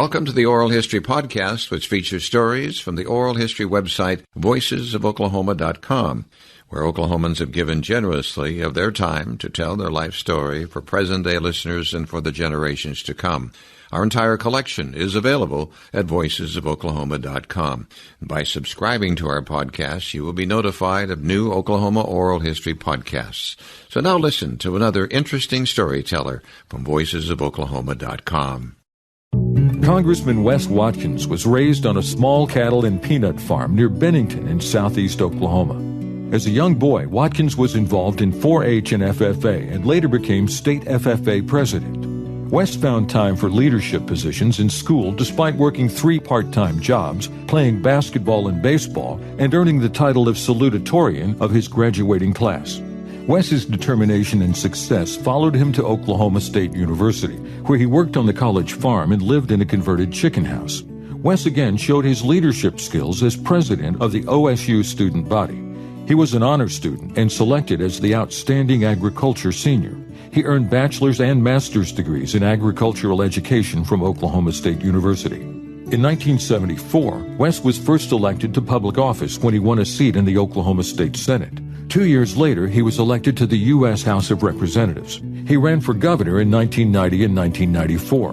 Welcome to the Oral History Podcast, which features stories from the oral history website voicesofoklahoma.com, where Oklahomans have given generously of their time to tell their life story for present-day listeners and for the generations to come. Our entire collection is available at voicesofoklahoma.com. By subscribing to our podcast, you will be notified of new Oklahoma oral history podcasts. So now listen to another interesting storyteller from voicesofoklahoma.com. Congressman Wes Watkins was raised on a small cattle and peanut farm near Bennington in southeast Oklahoma. As a young boy, Watkins was involved in 4-H and FFA and later became state FFA president. Wes found time for leadership positions in school despite working 3 part-time jobs, playing basketball and baseball, and earning the title of salutatorian of his graduating class. Wes's determination and success followed him to Oklahoma State University, where he worked on the college farm and lived in a converted chicken house. Wes again showed his leadership skills as president of the OSU student body. He was an honor student and selected as the outstanding agriculture senior. He earned bachelor's and master's degrees in agricultural education from Oklahoma State University. In 1974, Wes was first elected to public office when he won a seat in the Oklahoma State Senate. 2 years later, he was elected to the U.S. House of Representatives. He ran for governor in 1990 and 1994.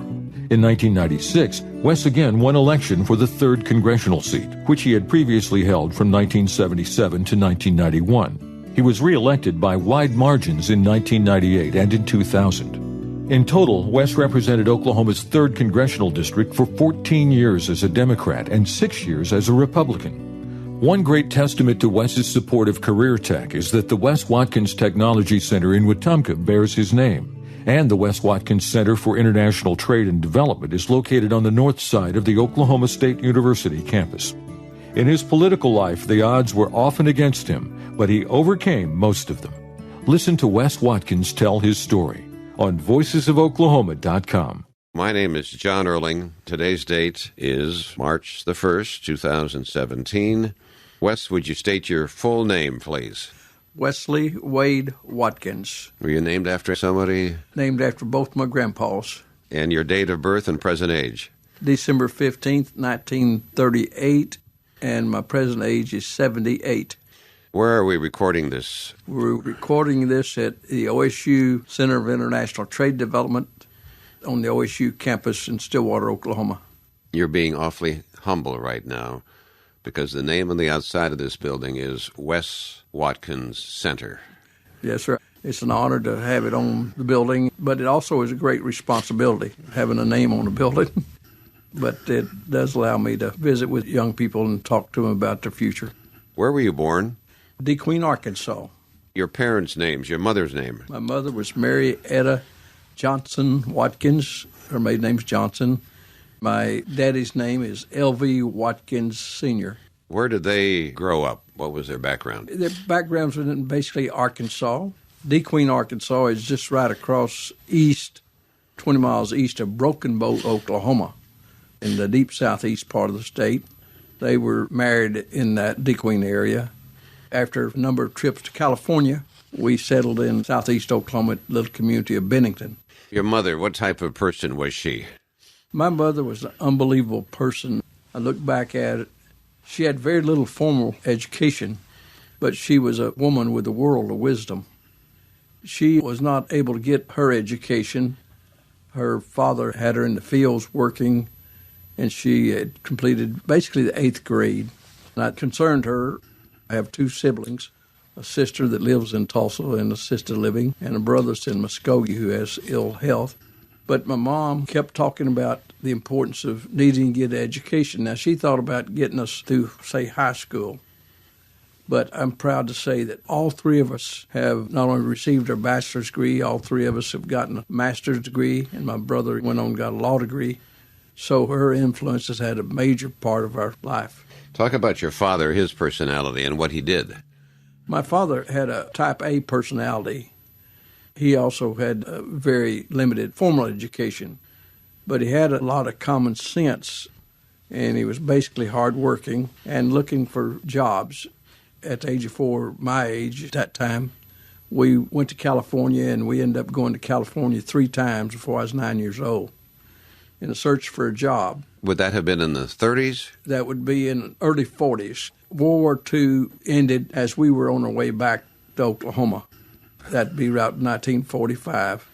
In 1996, Wes again won election for the 3rd congressional seat, which he had previously held from 1977 to 1991. He was re-elected by wide margins in 1998 and in 2000. In total, Wes represented Oklahoma's 3rd congressional district for 14 years as a Democrat and 6 years as a Republican. One great testament to Wes's support of career tech is that the Wes Watkins Technology Center in Wetumpka bears his name, and the Wes Watkins Center for International Trade and Development is located on the north side of the Oklahoma State University campus. In his political life, the odds were often against him, but he overcame most of them. Listen to Wes Watkins tell his story on voicesofoklahoma.com. My name is John Erling. Today's date is March the 1st, 2017. Wes, would you state your full name, please? Wesley Wade Watkins. Were you named after somebody? Named after both my grandpas. And your date of birth and present age? December 15th, 1938, and my present age is 78. Where are we recording this? We're recording this at the OSU Center of International Trade Development on the OSU campus in Stillwater, Oklahoma. You're being awfully humble right now because the name on the outside of this building is Wes Watkins Center. Yes, sir. It's an honor to have it on the building, but it also is a great responsibility, having a name on the building. But it does allow me to visit with young people and talk to them about their future. Where were you born? DeQueen, Arkansas. Your parents' names, your mother's name? My mother was Mary Etta Johnson Watkins. Her maiden name's Johnson. My daddy's name is L.V. Watkins Sr. Where did they grow up? What was their background? Their backgrounds were in basically Arkansas. DeQueen, Arkansas is just right across east, 20 miles east of Broken Bow, Oklahoma, in the deep southeast part of the state. They were married in that DeQueen area. After a number of trips to California, we settled in southeast Oklahoma, little community of Bennington. Your mother, what type of person was she? My mother was an unbelievable person. I look back at it. She had very little formal education, but she was a woman with a world of wisdom. She was not able to get her education. Her father had her in the fields working, and she had completed basically the 8th grade. And that concerned her. I have 2 siblings, a sister that lives in Tulsa in assisted living, and a brother that's in Muskogee who has ill health. But my mom kept talking about the importance of needing to get education. Now, she thought about getting us through, say, high school. But I'm proud to say that all 3 of us have not only received our bachelor's degree, all 3 of us have gotten a master's degree, and my brother went on and got a law degree. So her influence has had a major part of our life. Talk about your father, his personality, and what he did. My father had a type A personality. He also had a very limited formal education, but he had a lot of common sense, and he was basically hardworking and looking for jobs. At the age of 4, my age at that time, we went to California, and we ended up going to California 3 times before I was 9 years old. in a search for a job. Would that have been in the 30s? That would be in the early 40s. World War II ended as we were on our way back to Oklahoma. That'd be around 1945.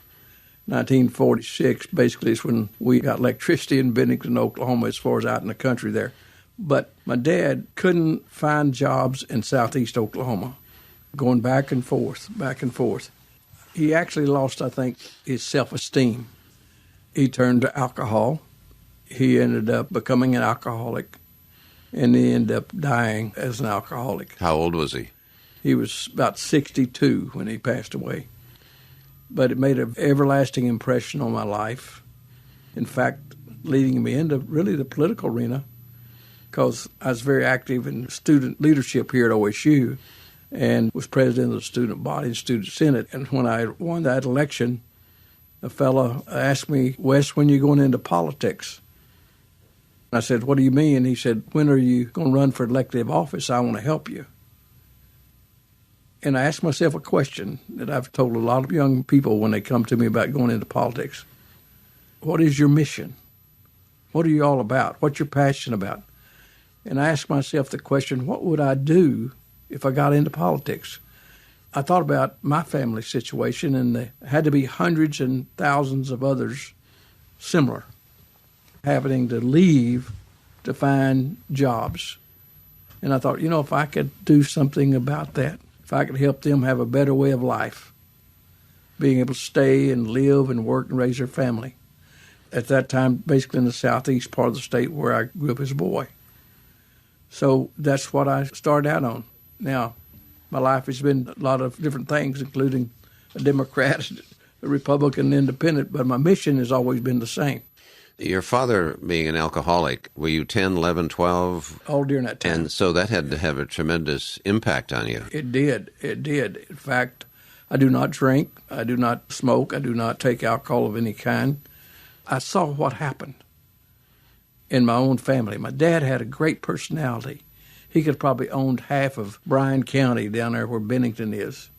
1946 basically is when we got electricity in Bennington, Oklahoma, as far as out in the country there. But my dad couldn't find jobs in southeast Oklahoma, going back and forth, back and forth. He actually lost, I think, his self-esteem. He turned to alcohol. He ended up becoming an alcoholic, and he ended up dying as an alcoholic. How old was he? He was about 62 when he passed away. But it made an everlasting impression on my life. In fact, leading me into really the political arena, because I was very active in student leadership here at OSU and was president of the student body and student senate. And when I won that election, a fellow asked me, "Wes, when are you going into politics?" I said, "What do you mean?" And he said, "When are you going to run for elective office? I want to help you." And I asked myself a question that I've told a lot of young people when they come to me about going into politics. What is your mission? What are you all about? What's your passion about? And I asked myself the question, what would I do if I got into politics? I thought about my family situation, and there had to be hundreds and thousands of others similar, having to leave to find jobs. And I thought, if I could do something about that, if I could help them have a better way of life, being able to stay and live and work and raise their family. At that time, basically in the southeast part of the state where I grew up as a boy. So that's what I started out on. Now, my life has been a lot of different things, including a Democrat, a Republican, independent, but my mission has always been the same. Your father being an alcoholic, were you 10, 11, 12? All during that time. And so that had to have a tremendous impact on you. It did. It did. In fact, I do not drink. I do not smoke. I do not take alcohol of any kind. I saw what happened in my own family. My dad had a great personality. He could have probably owned half of Bryan County down there where Bennington is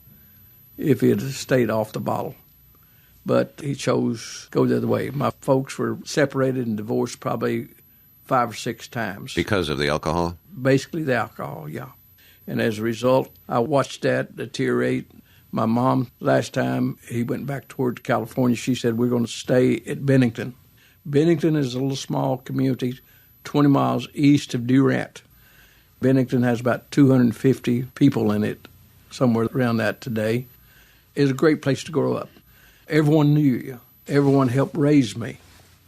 if he had stayed off the bottle. But he chose to go the other way. My folks were separated and divorced probably 5 or 6 times. Because of the alcohol? Basically the alcohol, yeah. And as a result, I watched that deteriorate. My mom, last time he went back toward California, she said, "We're going to stay at Bennington." Bennington is a little small community 20 miles east of Durant. Bennington has about 250 people in it, somewhere around that today. It's a great place to grow up. Everyone knew you. Everyone helped raise me.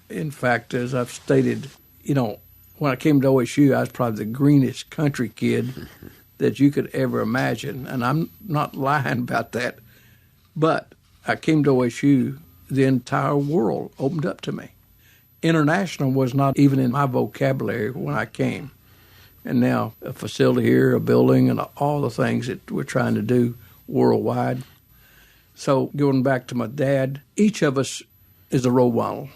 In fact, as I've stated, when I came to OSU, I was probably the greenest country kid that you could ever imagine. And I'm not lying about that. But I came to OSU, the entire world opened up to me. International was not even in my vocabulary when I came. And now a facility here, a building, and all the things that we're trying to do worldwide. So going back to my dad, each of us is a role model.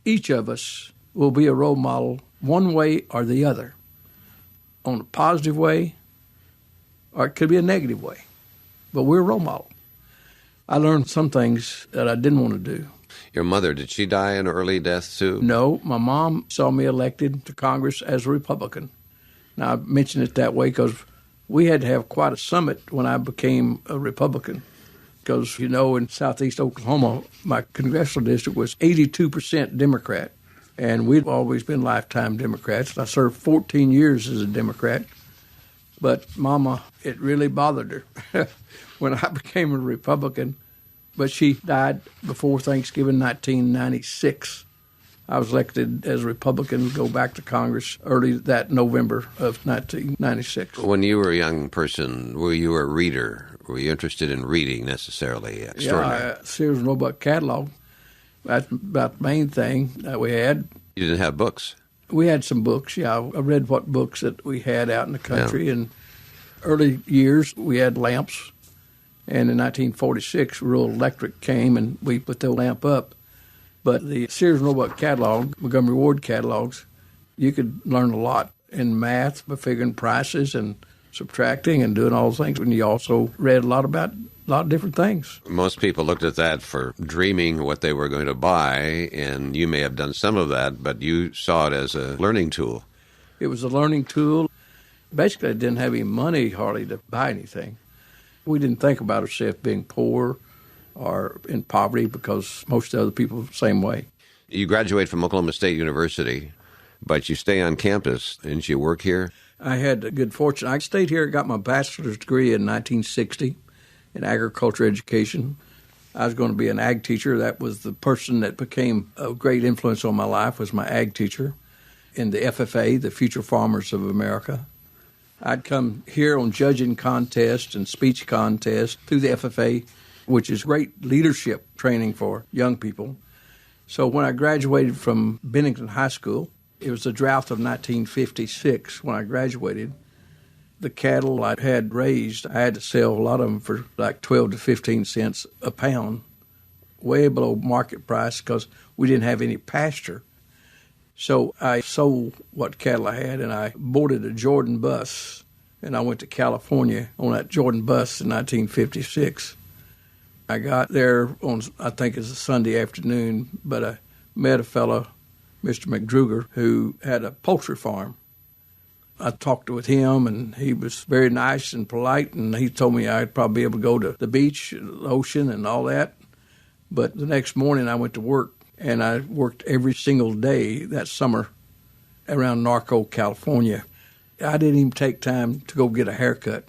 Each of us will be a role model one way or the other, on a positive way, or it could be a negative way. But we're a role model. I learned some things that I didn't want to do. Your mother, did she die an early death too? No, my mom saw me elected to Congress as a Republican. Now, I mention it that way because we had to have quite a summit when I became a Republican. Because, in southeast Oklahoma, my congressional district was 82% Democrat. And we'd always been lifetime Democrats. I served 14 years as a Democrat. But Mama, it really bothered her when I became a Republican. But she died before Thanksgiving 1996. I was elected as a Republican to go back to Congress early that November of 1996. When you were a young person, were you a reader? Were you interested in reading necessarily? Extraordinary. Yeah, Sears and Roebuck catalog. That's about the main thing that we had. You didn't have books? We had some books, yeah. I read what books that we had out in the country. Yeah. In early years, we had lamps. And in 1946, rural electric came, and we put the lamp up. But the Sears and Roebuck catalog, Montgomery Ward catalogs, you could learn a lot in math by figuring prices and subtracting and doing all those things. And you also read a lot about a lot of different things. Most people looked at that for dreaming what they were going to buy, and you may have done some of that, but you saw it as a learning tool. It was a learning tool. Basically, I didn't have any money hardly to buy anything. We didn't think about ourselves being poor or in poverty because most other people are the same way. You graduate from Oklahoma State University, but you stay on campus. Didn't you work here? I had a good fortune. I stayed here, got my bachelor's degree in 1960 in agriculture education. I was going to be an ag teacher. That was the person that became a great influence on my life, was my ag teacher in the FFA, the Future Farmers of America. I'd come here on judging contests and speech contests through the FFA, which is great leadership training for young people. So when I graduated from Bennington High School, it was the drought of 1956 when I graduated. The cattle I had raised, I had to sell a lot of them for like 12 to 15 cents a pound, way below market price because we didn't have any pasture. So I sold what cattle I had, and I boarded a Jordan bus, and I went to California on that Jordan bus in 1956. I got there on, I think it's a Sunday afternoon, but I met a fellow, Mr. McDruger, who had a poultry farm. I talked with him, and he was very nice and polite, and he told me I'd probably be able to go to the beach, the ocean, and all that. But the next morning I went to work, and I worked every single day that summer around Norco, California. I didn't even take time to go get a haircut.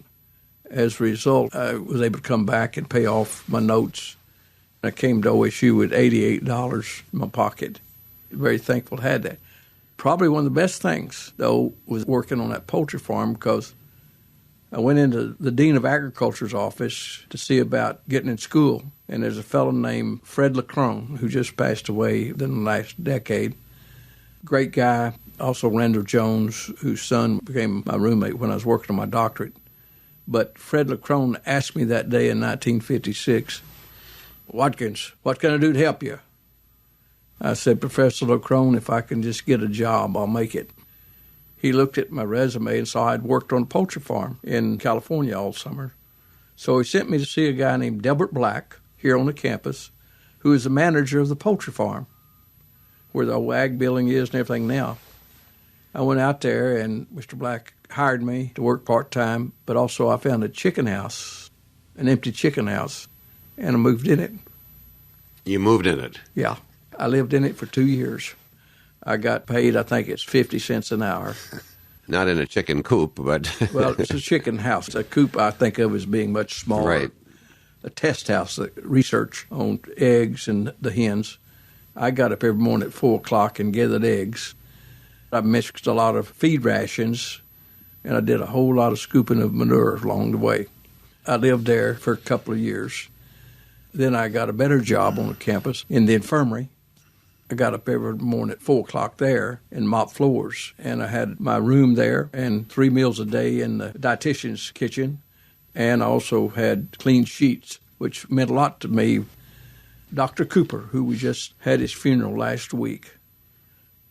As a result, I was able to come back and pay off my notes. I came to OSU with $88 in my pocket. Very thankful to have that. Probably one of the best things, though, was working on that poultry farm because I went into the Dean of Agriculture's office to see about getting in school. And there's a fellow named Fred LeCrone who just passed away in the last decade. Great guy. Also Randall Jones, whose son became my roommate when I was working on my doctorate. But Fred LeCrone asked me that day in 1956, "Watkins, what can I do to help you?" I said, "Professor LeCrone, if I can just get a job, I'll make it." He looked at my resume and saw I'd worked on a poultry farm in California all summer. So he sent me to see a guy named Delbert Black here on the campus, who is the manager of the poultry farm, where the old ag building is and everything now. I went out there, and Mr. Black hired me to work part-time, but also I found a chicken house, an empty chicken house, and I moved in it. You moved in it? Yeah. I lived in it for 2 years. I got paid, I think it's 50 cents an hour. Not in a chicken coop, but... Well, it's a chicken house. A coop I think of as being much smaller. Right. A test house, the research on eggs and the hens. I got up every morning at 4 o'clock and gathered eggs. I mixed a lot of feed rations, and I did a whole lot of scooping of manure along the way. I lived there for a couple of years. Then I got a better job on the campus in the infirmary. I got up every morning at 4 o'clock there and mopped floors. And I had my room there and 3 meals a day in the dietitian's kitchen. And I also had clean sheets, which meant a lot to me. Dr. Cooper, who we just had his funeral last week,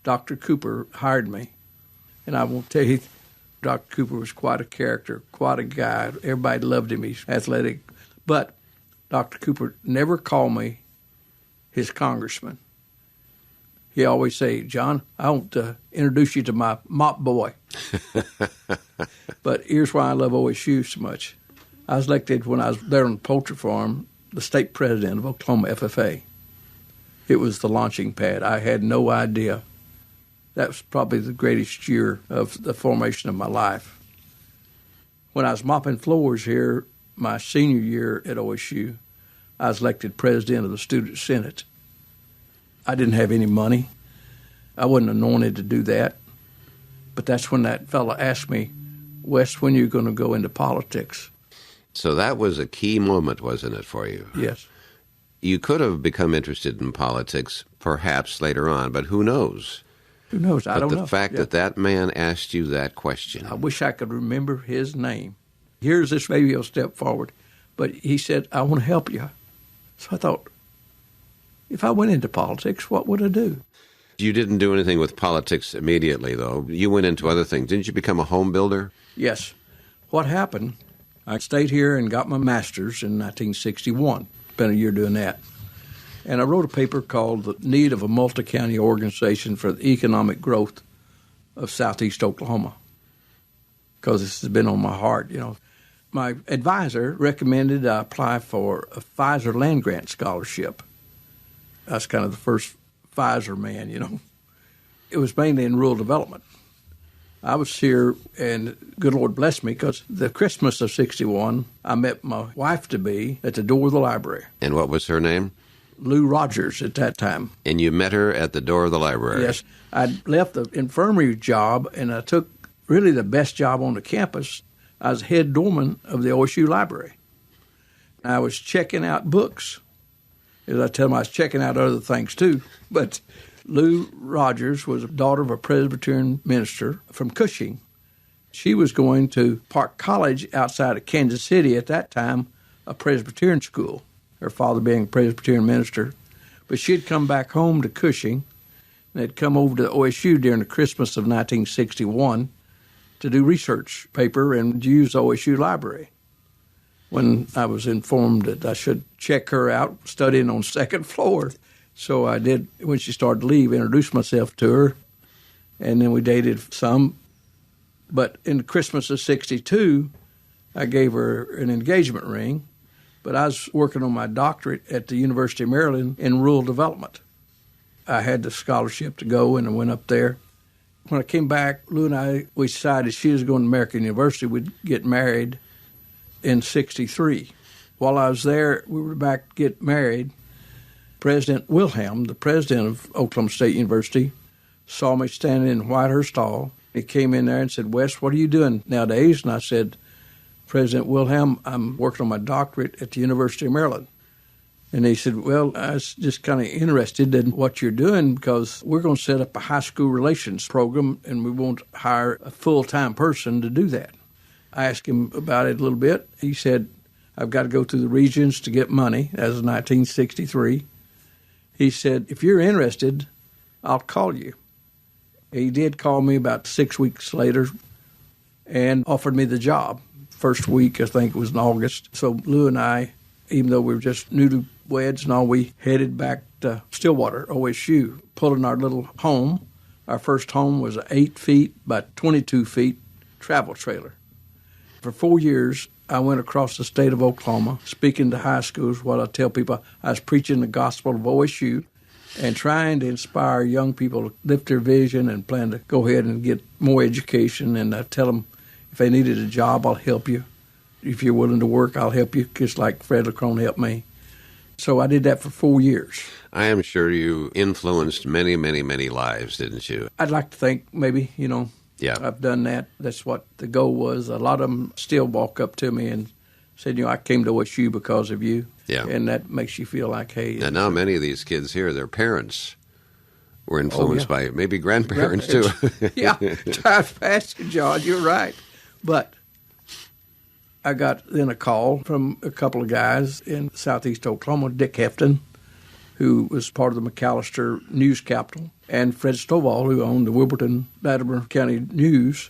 Dr. Cooper hired me. And I will tell you, Dr. Cooper was quite a character, quite a guy. Everybody loved him. He's athletic. But Dr. Cooper never called me his congressman. He always say, "John, I want to introduce you to my mop boy." But here's why I love OSU so much. I was elected when I was there on the poultry farm, the state president of Oklahoma FFA. It was the launching pad. I had no idea. That was probably the greatest year of the formation of my life. When I was mopping floors here, my senior year at OSU, I was elected president of the Student Senate. I didn't have any money. I wasn't anointed to do that. But that's when that fellow asked me, "Wes, when are you going to go into politics?" So that was a key moment, wasn't it, for you? Yes. You could have become interested in politics perhaps later on, but who knows? Who knows? I don't know. But the fact that that man asked you that question. I wish I could remember his name. Here's this, maybe he'll step forward. But he said, "I want to help you." So I thought, if I went into politics, what would I do? You didn't do anything with politics immediately, though. You went into other things. Didn't you become a home builder? Yes. What happened, I stayed here and got my master's in 1961. Spent a year doing that. And I wrote a paper called The Need of a Multi-County Organization for the Economic Growth of Southeast Oklahoma, because this has been on my heart, My advisor recommended I apply for a Pfizer land grant scholarship. That's kind of the first Pfizer man, It was mainly in rural development. I was here, and good Lord bless me, because the Christmas of 61, I met my wife-to-be at the door of the library. And what was her name? Lou Rogers at that time. And you met her at the door of the library? Yes. I'd left the infirmary job, and I took really the best job on the campus. I was head doorman of the OSU library. I was checking out books. As I tell them, I was checking out other things too. But Lou Rogers was a daughter of a Presbyterian minister from Cushing. She was going to Park College outside of Kansas City, at that time a Presbyterian school, her father being a Presbyterian minister. But she had come back home to Cushing and had come over to OSU during the Christmas of 1961 to do research paper and use the OSU library. When I was informed that I should check her out, studying on the second floor. So I did, when she started to leave, introduce myself to her, and then we dated some. But in Christmas of 62, I gave her an engagement ring, but I was working on my doctorate at the University of Maryland in rural development. I had the scholarship to go, and I went up there. When I came back, Lou and I, we decided she was going to American University. We'd get married in 63. While I was there, we were back to get married. President Wilhelm, the president of Oklahoma State University, saw me standing in Whitehurst Hall. He came in there and said, "Wes, what are you doing nowadays?" And I said, "President Wilhelm, I'm working on my doctorate at the University of Maryland." And he said, "Well, I was just kind of interested in what you're doing, because we're going to set up a high school relations program, and we won't hire a full-time person to do that." I asked him about it a little bit. He said, "I've got to go through the regions to get money." That was 1963. He said, "If you're interested, I'll call you." He did call me about 6 weeks later and offered me the job. First week, I think it was in August. So Lou and I, even though we were just newlyweds and all, we headed back to Stillwater, OSU, pulling our little home. Our first home was 8 feet by 22 feet travel trailer. For 4 years, I went across the state of Oklahoma, speaking to high schools. What I tell people, I was preaching the gospel of OSU and trying to inspire young people to lift their vision and plan to go ahead and get more education. And I tell them, if they needed a job, I'll help you. If you're willing to work, I'll help you, just like Fred LeCrone helped me. So I did that for 4 years. I am sure you influenced many, many, many lives, didn't you? I'd like to think maybe, Yeah. I've done that. That's what the goal was. A lot of them still walk up to me and said, I came to OSU because of you. Yeah. And that makes you feel like, hey. And now many of these kids here, their parents were influenced by maybe grandparents too. Yeah. Time fast, John. You're right. But I got then a call from a couple of guys in southeast Oklahoma, Dick Hefton, who was part of the McAllister News Capital, and Fred Stovall, who owned the Wilburton-Latimer County News,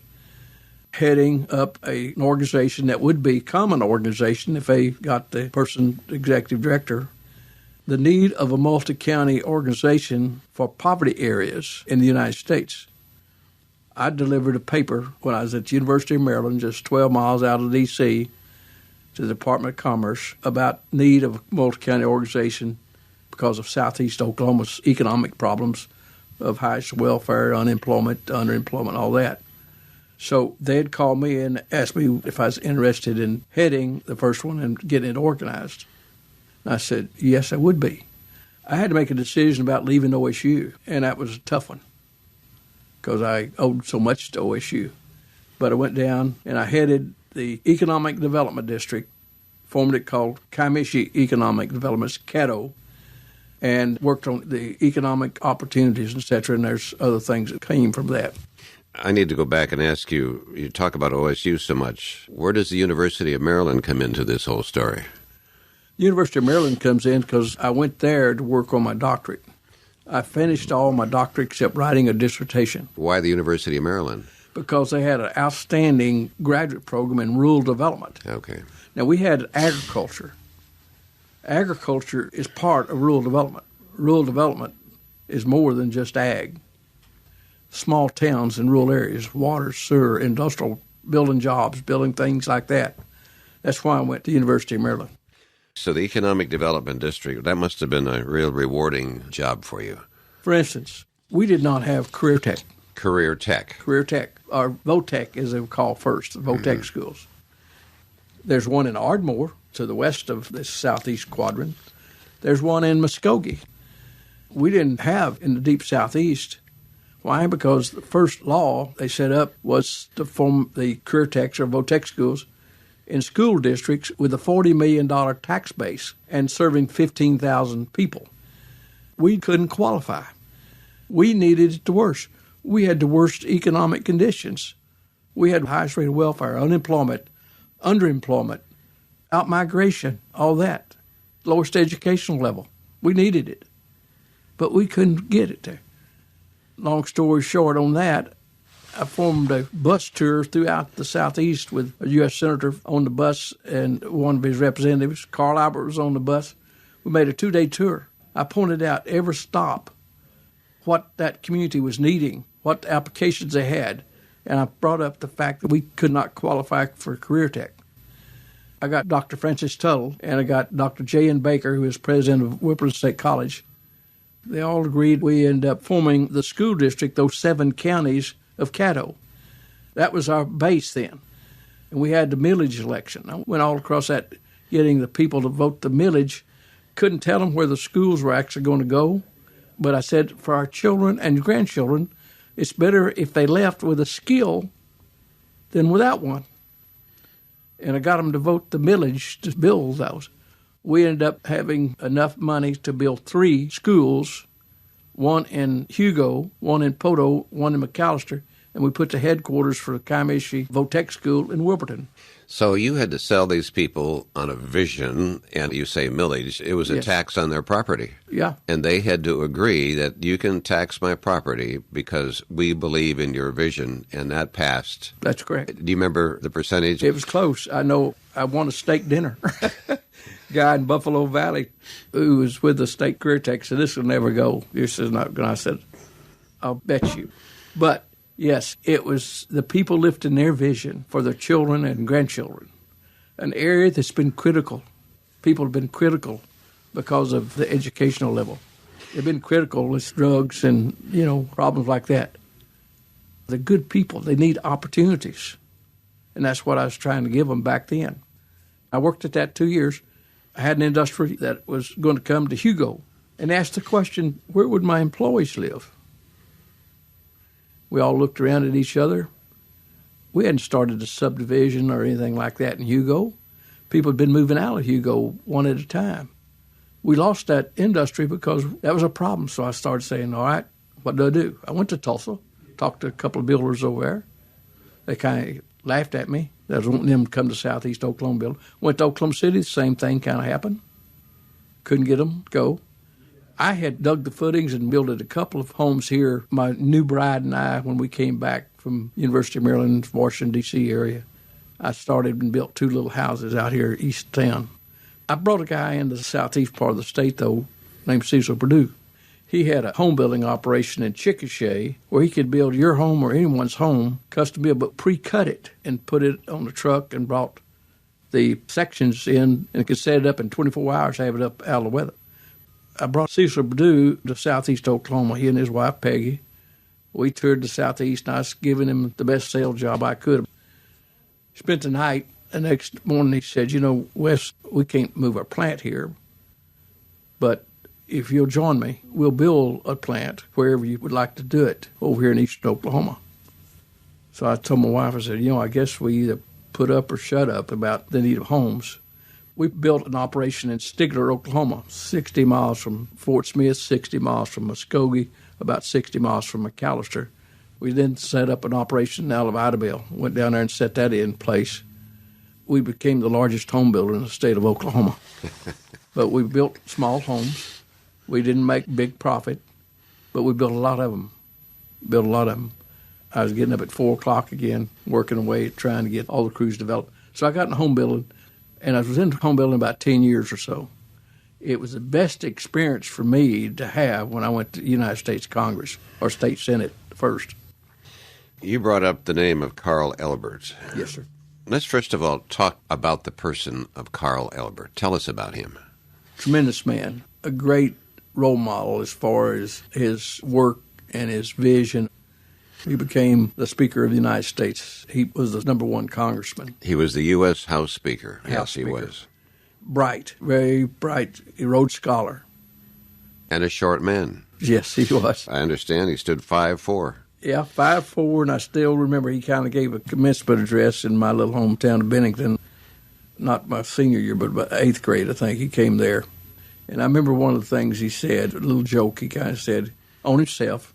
heading up an organization that would become an organization if they got the person executive director, the need of a multi-county organization for poverty areas in the United States. I delivered a paper when I was at the University of Maryland, just 12 miles out of D.C., to the Department of Commerce about need of a multi-county organization because of southeast Oklahoma's economic problems of highest welfare, unemployment, underemployment, all that. So they'd call me and ask me if I was interested in heading the first one and getting it organized. And I said, yes, I would be. I had to make a decision about leaving OSU, and that was a tough one because I owed so much to OSU. But I went down and I headed the Economic Development District, formed it called Kiamichi Economic Development, KEDDO, and worked on the economic opportunities, et cetera, and there's other things that came from that. I need to go back and ask you, you talk about OSU so much. Where does the University of Maryland come into this whole story? The University of Maryland comes in because I went there to work on my doctorate. I finished all my doctorate except writing a dissertation. Why the University of Maryland? because they had an outstanding graduate program in rural development. Okay. Now, we had agriculture. Agriculture is part of rural development. Rural development is more than just ag. Small towns in rural areas, water, sewer, industrial, building jobs, building things like that. That's why I went to the University of Maryland. So the Economic Development District, that must have been a real rewarding job for you. For instance, we did not have career tech. Career tech. Career tech, or VOTEC as they were called first, the VOTEC schools. There's one in Ardmore to the west of this southeast quadrant. There's one in Muskogee. We didn't have in the deep southeast. Why? Because the first law they set up was to form the career techs or VOTEC schools in school districts with a $40 million tax base and serving 15,000 people. We couldn't qualify. We needed it the worst. We had the worst economic conditions. We had the highest rate of welfare, unemployment, underemployment, outmigration, all that. Lowest educational level. We needed it. But we couldn't get it there. Long story short on that, I formed a bus tour throughout the Southeast with a U.S. Senator on the bus and one of his representatives. Carl Albert was on the bus. We made a 2-day tour. I pointed out every stop what that community was needing, what applications they had, and I brought up the fact that we could not qualify for career tech. I got Dr. Francis Tuttle, and I got Dr. J.N. Baker, who is president of Whipple State College. They all agreed we ended up forming the school district, those 7 counties of KEDDO. That was our base then. And we had the millage election. I went all across that, getting the people to vote the millage. Couldn't tell them where the schools were actually going to go. But I said, for our children and grandchildren, it's better if they left with a skill than without one. And I got them to vote the millage to build those. We ended up having enough money to build 3 schools, one in Hugo, one in Poto, one in McAllister, and we put the headquarters for the Kiamichi VOTEC School in Wilburton. So you had to sell these people on a vision, and you say millage. It was a tax on their property. Yeah. And they had to agree that you can tax my property because we believe in your vision, and that passed. That's correct. Do you remember the percentage? It was close. I know I won a steak dinner. Guy in Buffalo Valley who was with the state career tech said, this will never go. This is not going to. I said, I'll bet you. But, yes, it was the people lifting their vision for their children and grandchildren, an area that's been critical. People have been critical because of the educational level. They've been critical with drugs and, problems like that. They're good people. They need opportunities. And that's what I was trying to give them back then. I worked at that 2 years. I had an industry that was going to come to Hugo and asked the question, where would my employees live? We all looked around at each other. We hadn't started a subdivision or anything like that in Hugo. People had been moving out of Hugo one at a time. We lost that industry because that was a problem. So I started saying, all right, what do I do? I went to Tulsa, talked to a couple of builders over there. They kind of laughed at me. I was wanting them to come to Southeast Oklahoma build. Went to Oklahoma City, the same thing kind of happened. Couldn't get them to go. I had dug the footings and built a couple of homes here, my new bride and I, when we came back from University of Maryland, Washington, D.C. area. I started and built 2 little houses out here east of town. I brought a guy into the southeast part of the state, though, named Cecil Perdue. He had a home building operation in Chickasha where he could build your home or anyone's home, custom build, but pre-cut it and put it on the truck and brought the sections in and could set it up in 24 hours, have it up out of the weather. I brought Cecil Perdue to southeast Oklahoma, he and his wife, Peggy. We toured the southeast, and I was giving him the best sales job I could. Spent the night. The next morning he said, Wes, we can't move our plant here, but if you'll join me, we'll build a plant wherever you would like to do it over here in eastern Oklahoma. So I told my wife, I said, I guess we either put up or shut up about the need of homes. We built an operation in Stigler, Oklahoma, 60 miles from Fort Smith, 60 miles from Muskogee, about 60 miles from McAllister. We then set up an operation out of Idabel, went down there and set that in place. We became the largest home builder in the state of Oklahoma. But we built small homes. We didn't make big profit, but we built a lot of them. I was getting up at 4 o'clock again, working away, trying to get all the crews developed. So I got in home building, and I was in home building about 10 years or so. It was the best experience for me to have when I went to the United States Congress, or State Senate first. You brought up the name of Carl Elbert. Yes, sir. Let's first of all talk about the person of Carl Elbert. Tell us about him. Tremendous man, a great role model as far as his work and his vision. He became the Speaker of the United States. He was the number one congressman. He was the U.S. House Speaker. House He Speaker. was. Bright, very bright. He Rhodes Scholar. And a short man. Yes, he was. I understand he stood 5'4". Yeah, 5'4", and I still remember he kind of gave a commencement address in my little hometown of Bennington. Not my senior year, but about 8th grade, I think. He came there. And I remember one of the things he said, a little joke he kind of said on himself.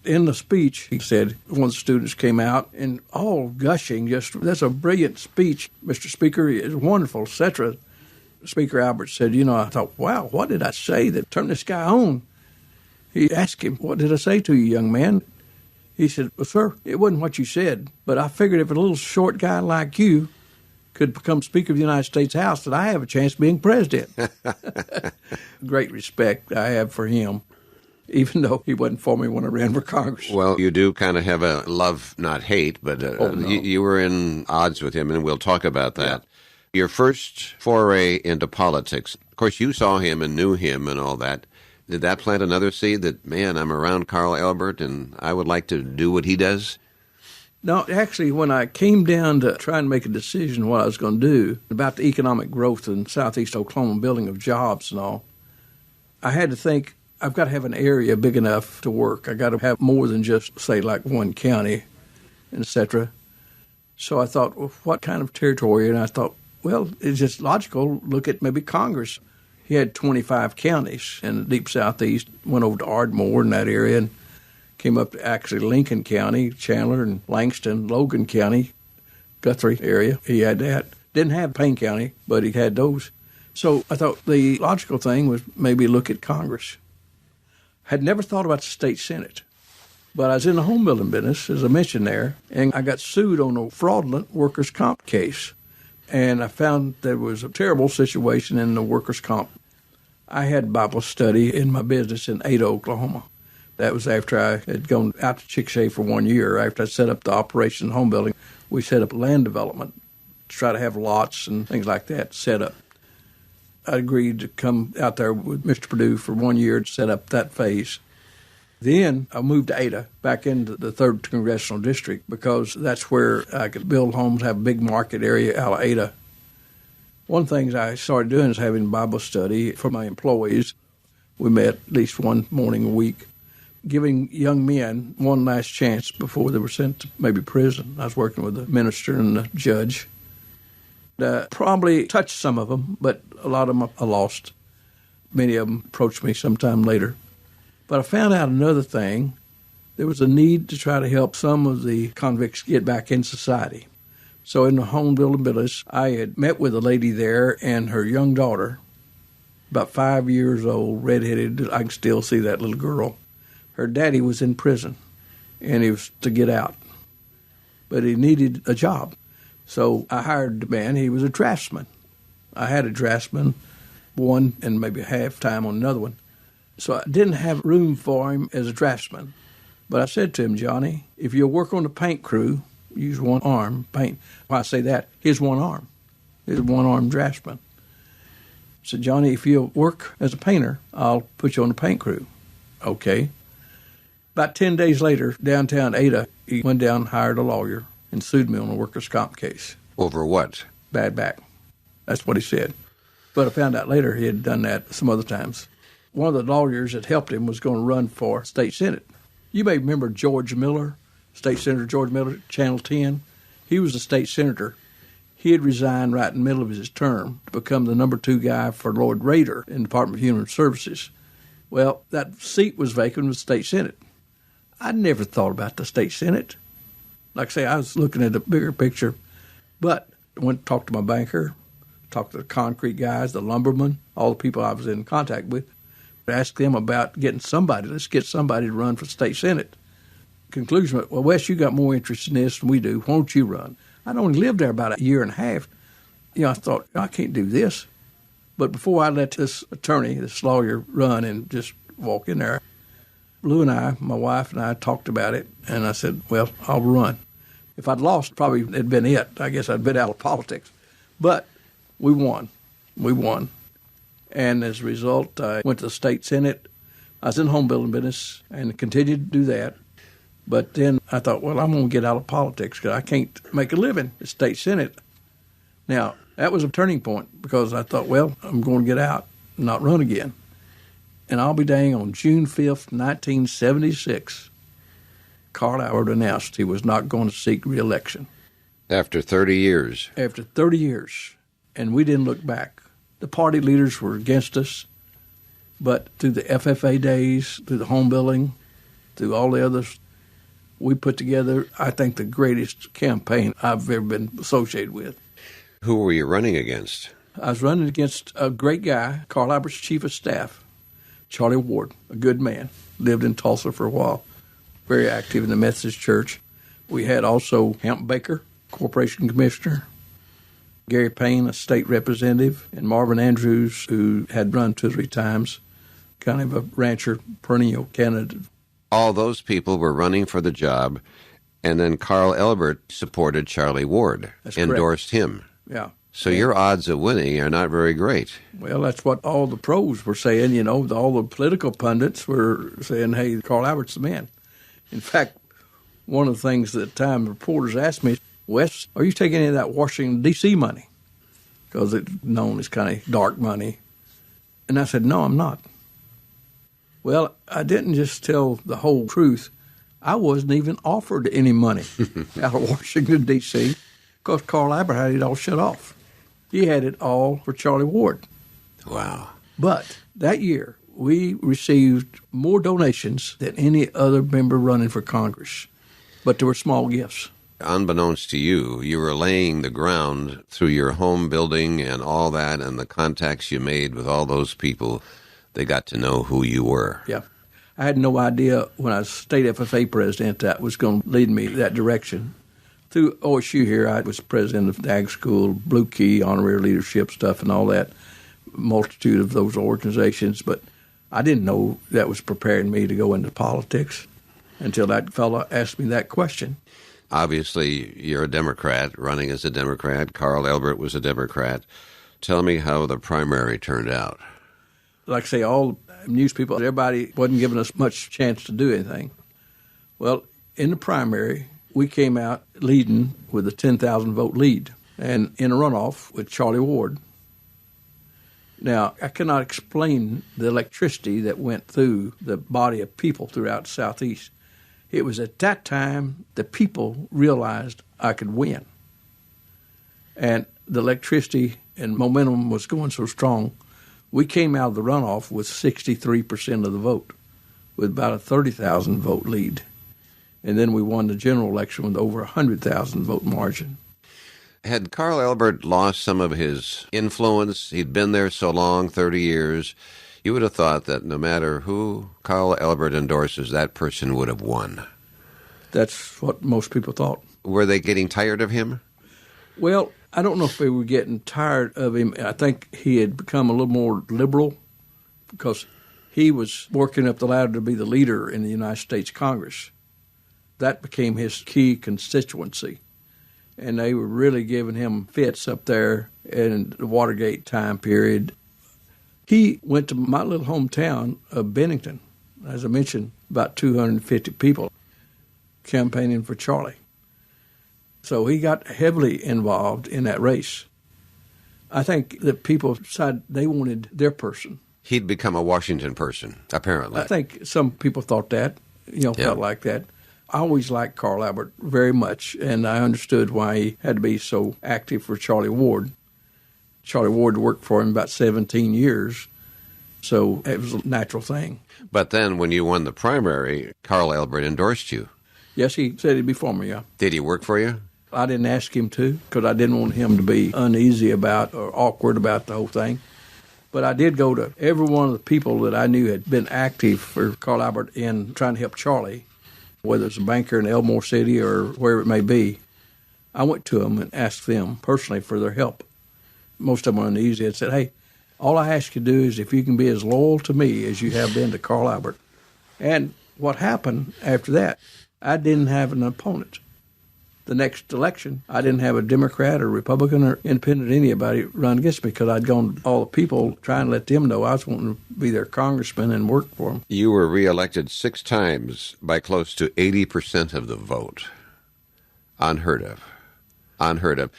In the speech, he said, one of the students came out and all gushing, just, that's a brilliant speech, Mr. Speaker, it's wonderful, etc. Speaker Albert said, I thought, wow, what did I say that turned this guy on? He asked him, what did I say to you, young man? He said, well, sir, it wasn't what you said, but I figured if a little short guy like you could become Speaker of the United States House, that I have a chance of being president. Great respect I have for him, even though he wasn't for me when I ran for Congress. Well, you do kind of have a love, not hate, but no. you were in odds with him, and we'll talk about that. Yeah. Your first foray into politics, of course, you saw him and knew him and all that. Did that plant another seed that, man, I'm around Carl Elbert and I would like to do what he does? No, actually, when I came down to try and make a decision what I was going to do about the economic growth in southeast Oklahoma, building of jobs and all, I had to think, I've got to have an area big enough to work. I got to have more than just, say, like one county, etc. So I thought, well, what kind of territory? And I thought, well, it's just logical. Look at maybe Congress. He had 25 counties in the deep southeast, went over to Ardmore in that area and came up to actually Lincoln County, Chandler and Langston, Logan County, Guthrie area. He had that. Didn't have Payne County, but he had those. So I thought the logical thing was maybe look at Congress. Had never thought about the state Senate. But I was in the home building business, as I mentioned there, and I got sued on a fraudulent workers' comp case. And I found there was a terrible situation in the workers' comp. I had Bible study in my business in Ada, Oklahoma. That was after I had gone out to Chick-fil-A for 1 year. After I set up the operation home building, we set up land development to try to have lots and things like that set up. I agreed to come out there with Mr. Perdue for 1 year to set up that phase. Then I moved to Ada, back into the 3rd Congressional District, because that's where I could build homes, have a big market area out of Ada. One of the things I started doing is having Bible study for my employees. We met at least one morning a week, giving young men one last chance before they were sent to maybe prison. I was working with the minister and the judge. Probably touched some of them, but a lot of them I lost. Many of them approached me sometime later. But I found out another thing. There was a need to try to help some of the convicts get back in society. So in the home building business, I had met with a lady there and her young daughter, about 5 years old, redheaded. I can still see that little girl. Her daddy was in prison, and he was to get out. But he needed a job. So I hired the man. He was a draftsman. I had a draftsman, one and maybe half time on another one. So I didn't have room for him as a draftsman. But I said to him, Johnny, if you'll work on the paint crew, use one arm, paint. Why I say that, here's one arm. Here's a one-arm draftsman. I said, Johnny, if you'll work as a painter, I'll put you on the paint crew. Okay. About 10 days later, downtown Ada, he went down and hired a lawyer and sued me on a workers' comp case. Over what? Bad back. That's what he said. But I found out later he had done that some other times. One of the lawyers that helped him was going to run for state senate. You may remember George Miller, State Senator George Miller, Channel 10. He was a state senator. He had resigned right in the middle of his term to become the number 2 guy for Lord Rader in the Department of Human Services. Well, that seat was vacant with the state senate. I never thought about the state senate. Like I say, I was looking at the bigger picture. But I went to talk to my banker, talked to the concrete guys, the lumbermen, all the people I was in contact with. Asked them about getting somebody. Let's get somebody to run for state senate. conclusion was, well, Wes, you got more interest in this than we do. Why don't you run? I'd only lived there about a year and a half. I thought, I can't do this. But before I let this attorney, this lawyer, run and just walk in there, Lou and I, my wife and I, talked about it, and I said, well, I'll run. If I'd lost, probably it'd been it. I guess I'd been out of politics. But we won. We won. And as a result, I went to the state Senate. I was in the home building business and continued to do that. But then I thought, well, I'm going to get out of politics because I can't make a living at the state Senate. Now, that was a turning point because I thought, well, I'm going to get out and not run again. And I'll be dang, on June 5th, 1976, Carl Albert announced he was not going to seek re-election. After 30 years. After 30 years. And we didn't look back. The party leaders were against us, but through the FFA days, through the home building, through all the others, we put together, I think, the greatest campaign I've ever been associated with. Who were you running against? I was running against a great guy, Carl Albert's chief of staff, Charlie Ward, a good man, lived in Tulsa for a while, very active in the Methodist Church. We had also Hamp Baker, corporation commissioner, Gary Payne, a state representative, and Marvin Andrews, who had run 2 or 3 times, kind of a rancher, perennial candidate. All those people were running for the job, and then Carl Albert supported Charlie Ward, That's endorsed correct. him. Yeah. So your odds of winning are not very great. Well, that's what all the pros were saying, all the political pundits were saying, hey, Carl Albert's the man. In fact, one of the things that Time reporters asked me, Wes, are you taking any of that Washington, D.C. money? Because it's known as kind of dark money. And I said, no, I'm not. Well, I didn't just tell the whole truth. I wasn't even offered any money out of Washington, D.C., because Carl Albert had it all shut off. He had it all for Charlie Ward. Wow. But that year, we received more donations than any other member running for Congress. But there were small gifts. Unbeknownst to you, you were laying the ground through your home building and all that, and the contacts you made with all those people, they got to know who you were. Yeah. I had no idea when I was state FFA president that was going to lead me that direction. Through OSU here, I was president of the Ag School, Blue Key, honorary leadership stuff and all that, multitude of those organizations. But I didn't know that was preparing me to go into politics until that fellow asked me that question. Obviously, you're a Democrat, running as a Democrat. Carl Albert was a Democrat. Tell me how the primary turned out. Like I say, all news people, everybody wasn't giving us much chance to do anything. Well, in the primary, we came out leading with a 10,000 vote lead and in a runoff with Charlie Ward. Now, I cannot explain the electricity that went through the body of people throughout the Southeast. It was at that time the people realized I could win. And the electricity and momentum was going so strong, we came out of the runoff with 63% of the vote, with about a 30,000 vote lead. And then we won the general election with over 100,000 vote margin. Had Carl Albert lost some of his influence? He'd been there so long, 30 years. You would have thought that no matter who Carl Albert endorses, that person would have won. That's what most people thought. Were they getting tired of him? Well, I don't know if they were getting tired of him. I think he had become a little more liberal because he was working up the ladder to be the leader in the United States Congress. That became his key constituency. And they were really giving him fits up there in the Watergate time period. He went to my little hometown of Bennington, as I mentioned, about 250 people campaigning for Charlie. So he got heavily involved in that race. I think that people decided they wanted their person. He'd become a Washington person, apparently. I think some people thought that, felt like that. I always liked Carl Albert very much, and I understood why he had to be so active for Charlie Ward. Charlie Ward worked for him about 17 years, so it was a natural thing. But then when you won the primary, Carl Albert endorsed you. Yes, he said he'd be for me, yeah. Did he work for you? I didn't ask him to because I didn't want him to be uneasy about or awkward about the whole thing. But I did go to every one of the people that I knew had been active for Carl Albert in trying to help Charlie. whether it's a banker in Elmore City or wherever it may be, I went to them and asked them personally for their help. Most of them were uneasy and said, hey, all I ask you to do is if you can be as loyal to me as you have been to Carl Albert. And what happened after that, I didn't have an opponent. The next election, I didn't have a Democrat or Republican or Independent or anybody run against me because I'd gone to all the people trying to let them know I was wanting to be their congressman and work for them. You were reelected 6 times by close to 80% of the vote. Unheard of. Unheard of.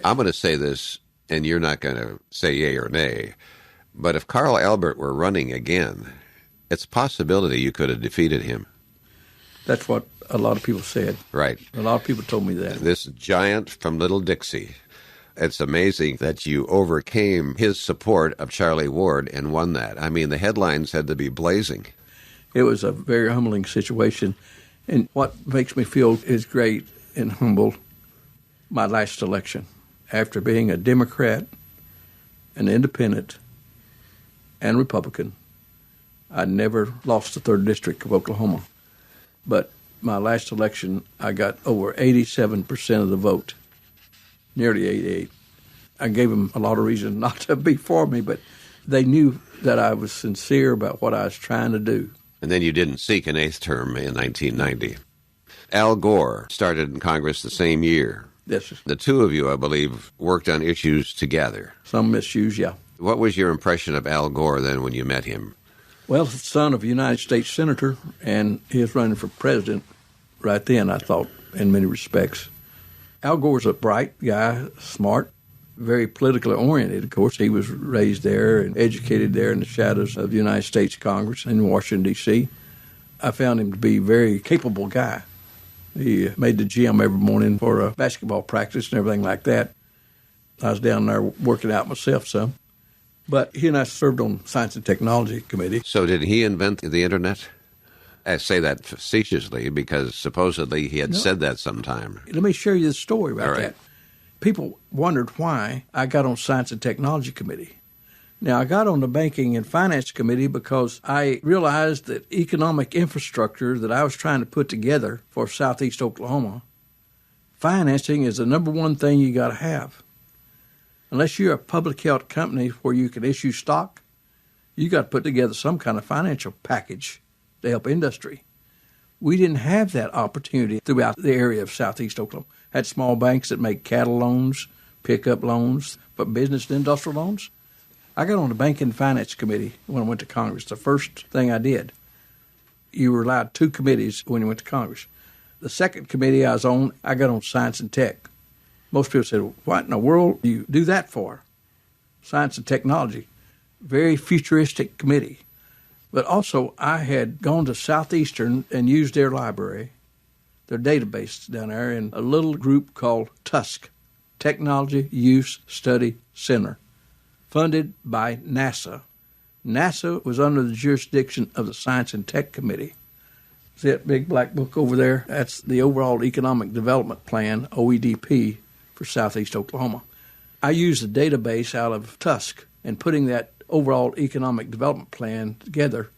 I'm going to say this, and you're not going to say yay or nay, but if Carl Albert were running again, it's a possibility you could have defeated him. That's what a lot of people said. Right. A lot of people told me that. This giant from Little Dixie. It's amazing that you overcame his support of Charlie Ward and won that. I mean, the headlines had to be blazing. It was a very humbling situation. And what makes me feel is great and humble, my last election. After being a Democrat, an Independent, and Republican, I never lost the 3rd District of Oklahoma. But my last election, I got over 87% of the vote, nearly 88. I gave them a lot of reason not to be for me, but they knew that I was sincere about what I was trying to do. And then you didn't seek an 8th term in 1990. Al Gore started in Congress the same year. Yes. The two of you, I believe, worked on issues together. Some misuse, yeah. What was your impression of Al Gore then when you met him? Well, the son of a United States Senator, and he was running for president right then, I thought, in many respects. Al Gore's a bright guy, smart, very politically oriented. Of course, he was raised there and educated there in the shadows of the United States Congress in Washington, D.C. I found him to be a very capable guy. He made the gym every morning for a basketball practice and everything like that. I was down there working out myself some. But he and I served on Science and Technology Committee. So did he invent the Internet? I say that facetiously because supposedly he had said that sometime. Let me share you the story about All right. that. People wondered why I got on Science and Technology Committee. Now, I got on the Banking and Finance Committee because I realized that economic infrastructure that I was trying to put together for Southeast Oklahoma, financing is the number one thing you got to have. Unless you're a public health company where you can issue stock, you got to put together some kind of financial package to help industry. We didn't have that opportunity throughout the area of Southeast Oklahoma. Had small banks that make cattle loans, pickup loans, but business and industrial loans. I got on the Banking and Finance Committee when I went to Congress. The first thing I did. You were allowed 2 committees when you went to Congress. The second committee I was on, I got on Science and Tech. Most people said, what in the world do you do that for? Science and Technology. Very futuristic committee. But also, I had gone to Southeastern and used their library, their database down there, in a little group called TUSC, Technology Use Study Center, funded by NASA. NASA was under the jurisdiction of the Science and Tech Committee. See that big black book over there? That's the overall Economic Development Plan, OEDP, for Southeast Oklahoma. I used the database out of TUSC and putting that overall Economic Development Plan together,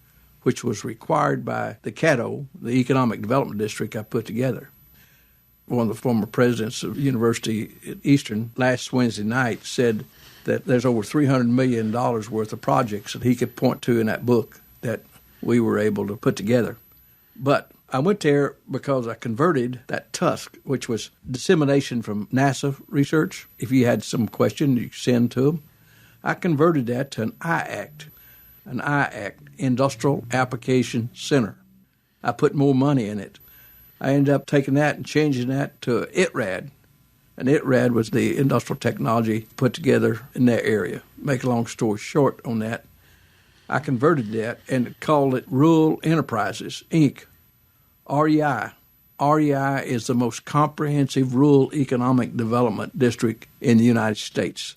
which was required by the KEDDO, the Economic Development District I put together. One of the former presidents of University at Eastern last Wednesday night said that there's over $300 million worth of projects that he could point to in that book that we were able to put together. But I went there because I converted that TUSC, which was dissemination from NASA research. If you had some question, you send to them. I converted that to an IACT, Industrial Application Center. I put more money in it. I ended up taking that and changing that to ITRAD. And ITRAD was the industrial technology put together in that area. Make a long story short on that, I converted that and called it Rural Enterprises, Inc., REI. REI is the most comprehensive rural economic development district in the United States.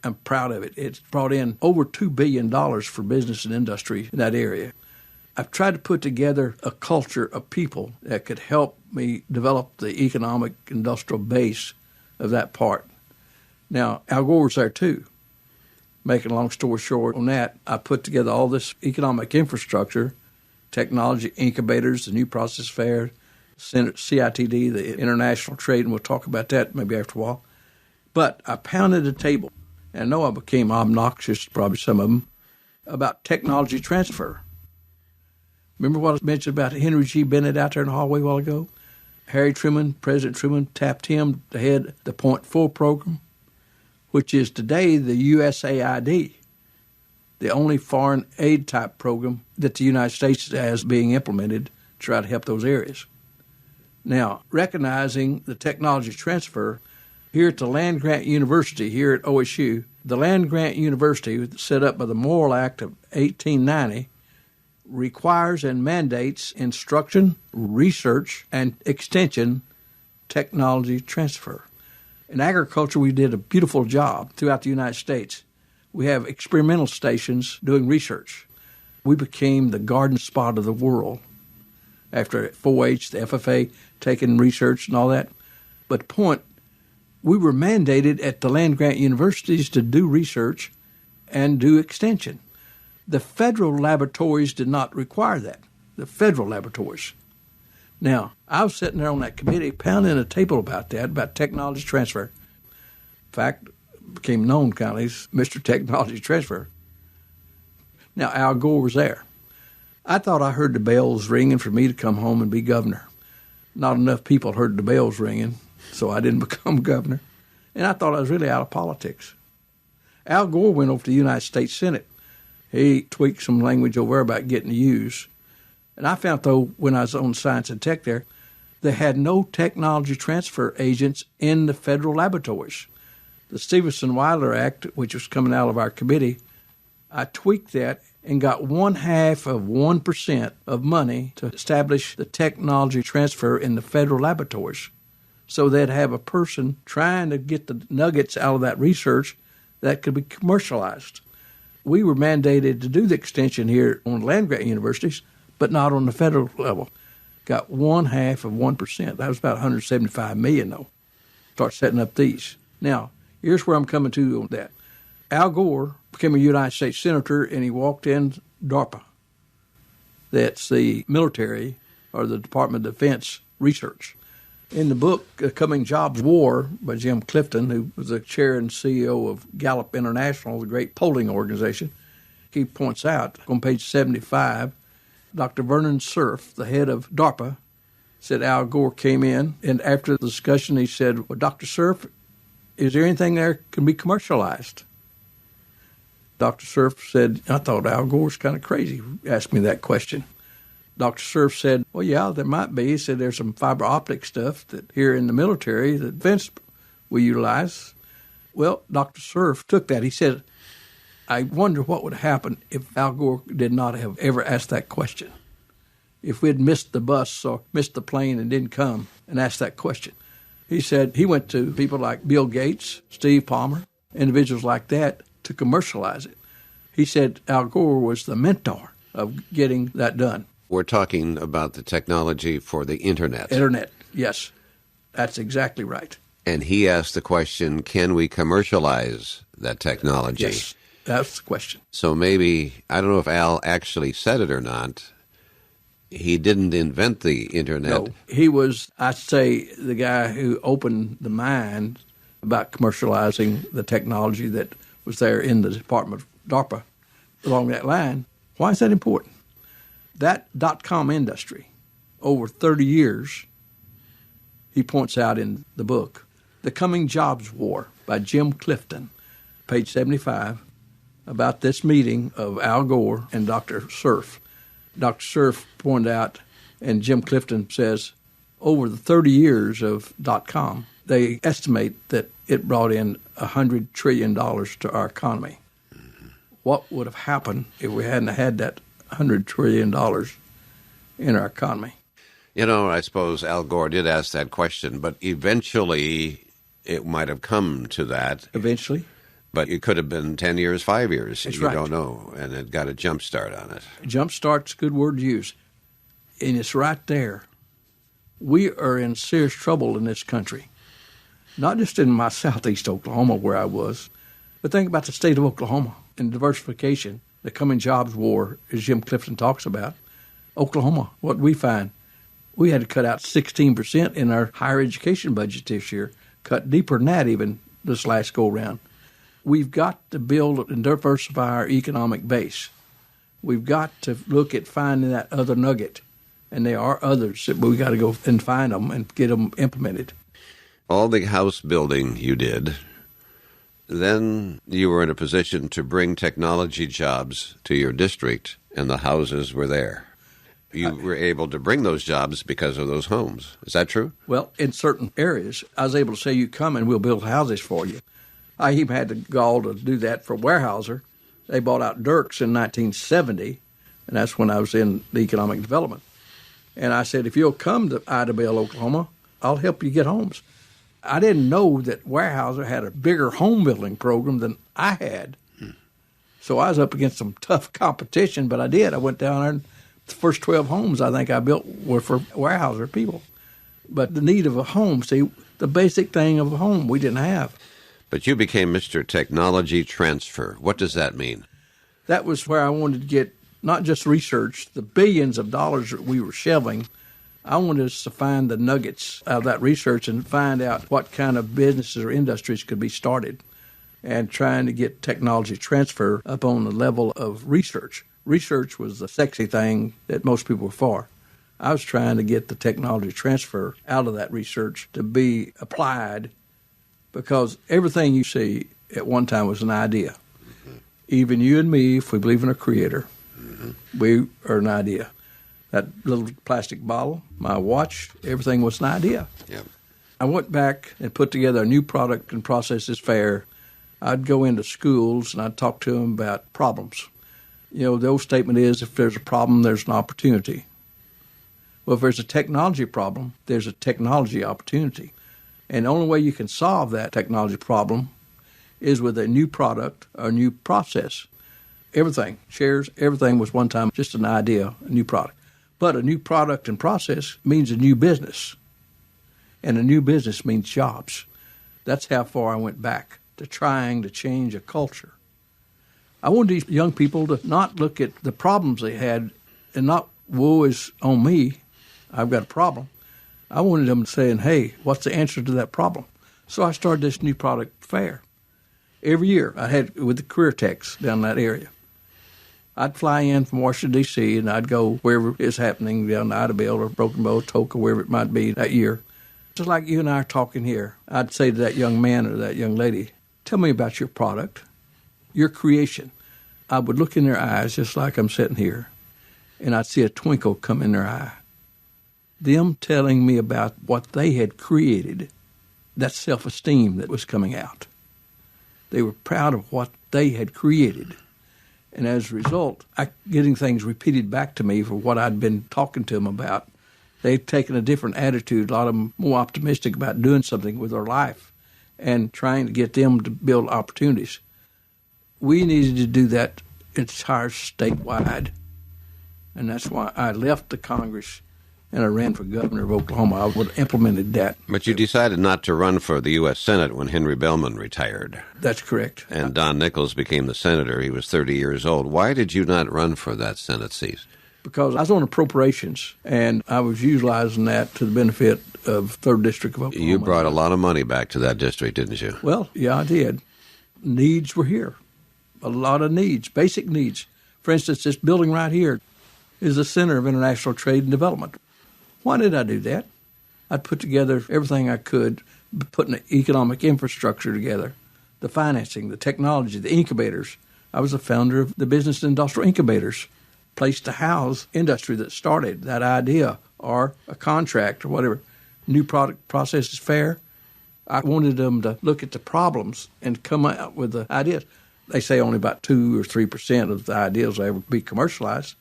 I'm proud of it. It's brought in over $2 billion for business and industry in that area. I've tried to put together a culture of people that could help me develop the economic industrial base of that part. Now, Al Gore's there too. Making a long story short on that, I put together all this economic infrastructure, technology incubators, the new process fair, CITD, the international trade, and we'll talk about that maybe after a while. But I pounded the table, and I know I became obnoxious, probably some of them, about technology transfer. Remember what I mentioned about Henry G. Bennett out there in the hallway a while ago? Harry Truman, President Truman, tapped him to head the Point 4 program, which is today the USAID, the only foreign aid type program that the United States has being implemented to try to help those areas. Now, recognizing the technology transfer, here at the Land Grant University, here at OSU, the Land Grant University, set up by the Morrill Act of 1890, requires and mandates instruction, research, and extension technology transfer. In agriculture, we did a beautiful job throughout the United States. We have experimental stations doing research. We became the garden spot of the world after 4-H, the FFA, taking research and all that. But the point, we were mandated at the land-grant universities to do research and do extension. The federal laboratories did not require that, the federal laboratories. Now, I was sitting there on that committee pounding a table about that, about technology transfer. In fact, became known kind of as Mr. Technology Transfer. Now, Al Gore was there. I thought I heard the bells ringing for me to come home and be governor. Not enough people heard the bells ringing, so I didn't become governor. And I thought I was really out of politics. Al Gore went over to the United States Senate. He tweaked some language over there about getting used. And I found, though, when I was on Science and Tech there, they had no technology transfer agents in the federal laboratories. The Stevenson-Wilder Act, which was coming out of our committee, I tweaked that and got 0.5% of money to establish the technology transfer in the federal laboratories. So they'd have a person trying to get the nuggets out of that research that could be commercialized. We were mandated to do the extension here on land-grant universities, but not on the federal level. Got 0.5%. That was about $175 million, though. Start setting up these. Now, here's where I'm coming to on that. Al Gore became a United States Senator, and he walked in DARPA. That's the military, or the Department of Defense research. In the book, Coming Jobs War, by Jim Clifton, who was the chair and CEO of Gallup International, the great polling organization, he points out on page 75, Dr. Vernon Cerf, the head of DARPA, said Al Gore came in, and after the discussion, he said, well, Dr. Cerf, is there anything there can be commercialized? Dr. Cerf said, I thought Al Gore's kind of crazy, asked me that question. Dr. Cerf said, well, yeah, there might be. He said there's some fiber optic stuff that here in the military, the defense we utilize. Well, Dr. Cerf took that. He said, I wonder what would happen if Al Gore did not have ever asked that question. If we had missed the bus or missed the plane and didn't come and ask that question. He said he went to people like Bill Gates, Steve Palmer, individuals like that to commercialize it. He said Al Gore was the mentor of getting that done. We're talking about the technology for the Internet. Internet, yes. That's exactly right. And he asked the question, can we commercialize that technology? Yes, that's the question. So maybe, I don't know if Al actually said it or not, he didn't invent the Internet. No, he was, I'd say, the guy who opened the mind about commercializing the technology that was there in the Department of DARPA along that line. Why is that important? That .com industry, over 30 years, he points out in the book, The Coming Jobs War by Jim Clifton, page 75, about this meeting of Al Gore and Dr. Cerf. Dr. Cerf pointed out, and Jim Clifton says, over the 30 years of .com, they estimate that it brought in $100 trillion to our economy. What would have happened if we hadn't had that $100 trillion in our economy? You know, I suppose Al Gore did ask that question, but eventually it might have come to that. Eventually. But it could have been 10 years, 5 years. That's you right. don't know. And it got a jump start on it. Jump start's a good word to use. And it's right there. We are in serious trouble in this country. Not just in my southeast Oklahoma where I was, but think about the state of Oklahoma and diversification. The coming jobs war, as Jim Clifton talks about. Oklahoma, what we find, We had to cut out 16% in our higher education budget this year, cut deeper than that even this last go-round. We've got to build and diversify our economic base. We've got to look at finding that other nugget, and there are others, but we got to go and find them and get them implemented. All the house building you did, then you were in a position to bring technology jobs to your district, and the houses were there. You were able to bring those jobs because of those homes. Is that true? Well, in certain areas, I was able to say, you come and we'll build houses for you. I even had the gall to do that for Weyerhaeuser. They bought out Dirks in 1970, and that's when I was in the economic development. And I said, if you'll come to Idabel, Oklahoma, I'll help you get homes. I didn't know that Weyerhaeuser had a bigger home building program than I had. So I was up against some tough competition, but I did. I went down there, and the first 12 homes I think I built were for Weyerhaeuser people. But the need of a home, see, the basic thing of a home we didn't have. But you became Mr. Technology Transfer. What does that mean? That was where I wanted to get not just research, the billions of dollars that we were shelving. I wanted us to find the nuggets of that research and find out what kind of businesses or industries could be started, and trying to get technology transfer up on the level of research. Research was the sexy thing that most people were for. I was trying to get the technology transfer out of that research to be applied, because everything you see at one time was an idea. Even you and me, if we believe in a creator, we are an idea. That little plastic bottle, my watch, everything was an idea. Yep. I went back and put together a new product and processes fair. I'd go into schools and I'd talk to them about problems. You know, the old statement is, if there's a problem, there's an opportunity. Well, if there's a technology problem, there's a technology opportunity. And the only way you can solve that technology problem is with a new product or a new process. Everything, chairs, everything was one time just an idea, a new product. But a new product and process means a new business. And a new business means jobs. That's how far I went back to trying to change a culture. I wanted these young people to not look at the problems they had and not, woe is on me, I've got a problem. I wanted them saying, hey, what's the answer to that problem? So I started this new product fair. Every year I had with the career techs down in that area. I'd fly in from Washington, D.C., and I'd go wherever it's happening, down to Idabel or Broken Bow, Toka, wherever it might be that year. Just like you and I are talking here, I'd say to that young man or that young lady, tell me about your product, your creation. I would look in their eyes just like I'm sitting here, and I'd see a twinkle come in their eye. Them telling me about what they had created, that self-esteem that was coming out. They were proud of what they had created. And as a result, getting things repeated back to me for what I'd been talking to them about. They'd taken a different attitude, a lot of them more optimistic about doing something with their life and trying to get them to build opportunities. We needed to do that entire statewide. And that's why I left the Congress and I ran for governor of Oklahoma. I would have implemented that. But you decided not to run for the U.S. Senate when Henry Bellman retired. That's correct. And Don Nichols became the senator. He was 30 years old. Why did you not run for that Senate seat? Because I was on appropriations, and I was utilizing that to the benefit of 3rd District of Oklahoma. You brought a lot of money back to that district, didn't you? Well, yeah, I did. Needs were here. A lot of needs, basic needs. For instance, this building right here is the Center of International Trade and Development. Why did I do that? I'd put together everything I could, putting the economic infrastructure together, the financing, the technology, the incubators. I was the founder of the Business and Industrial Incubators, place to house industry that started that idea or a contract or whatever. New product processes fair. I wanted them to look at the problems and come out with the ideas. They say only about 2 or 3% of the ideas will ever be commercialized,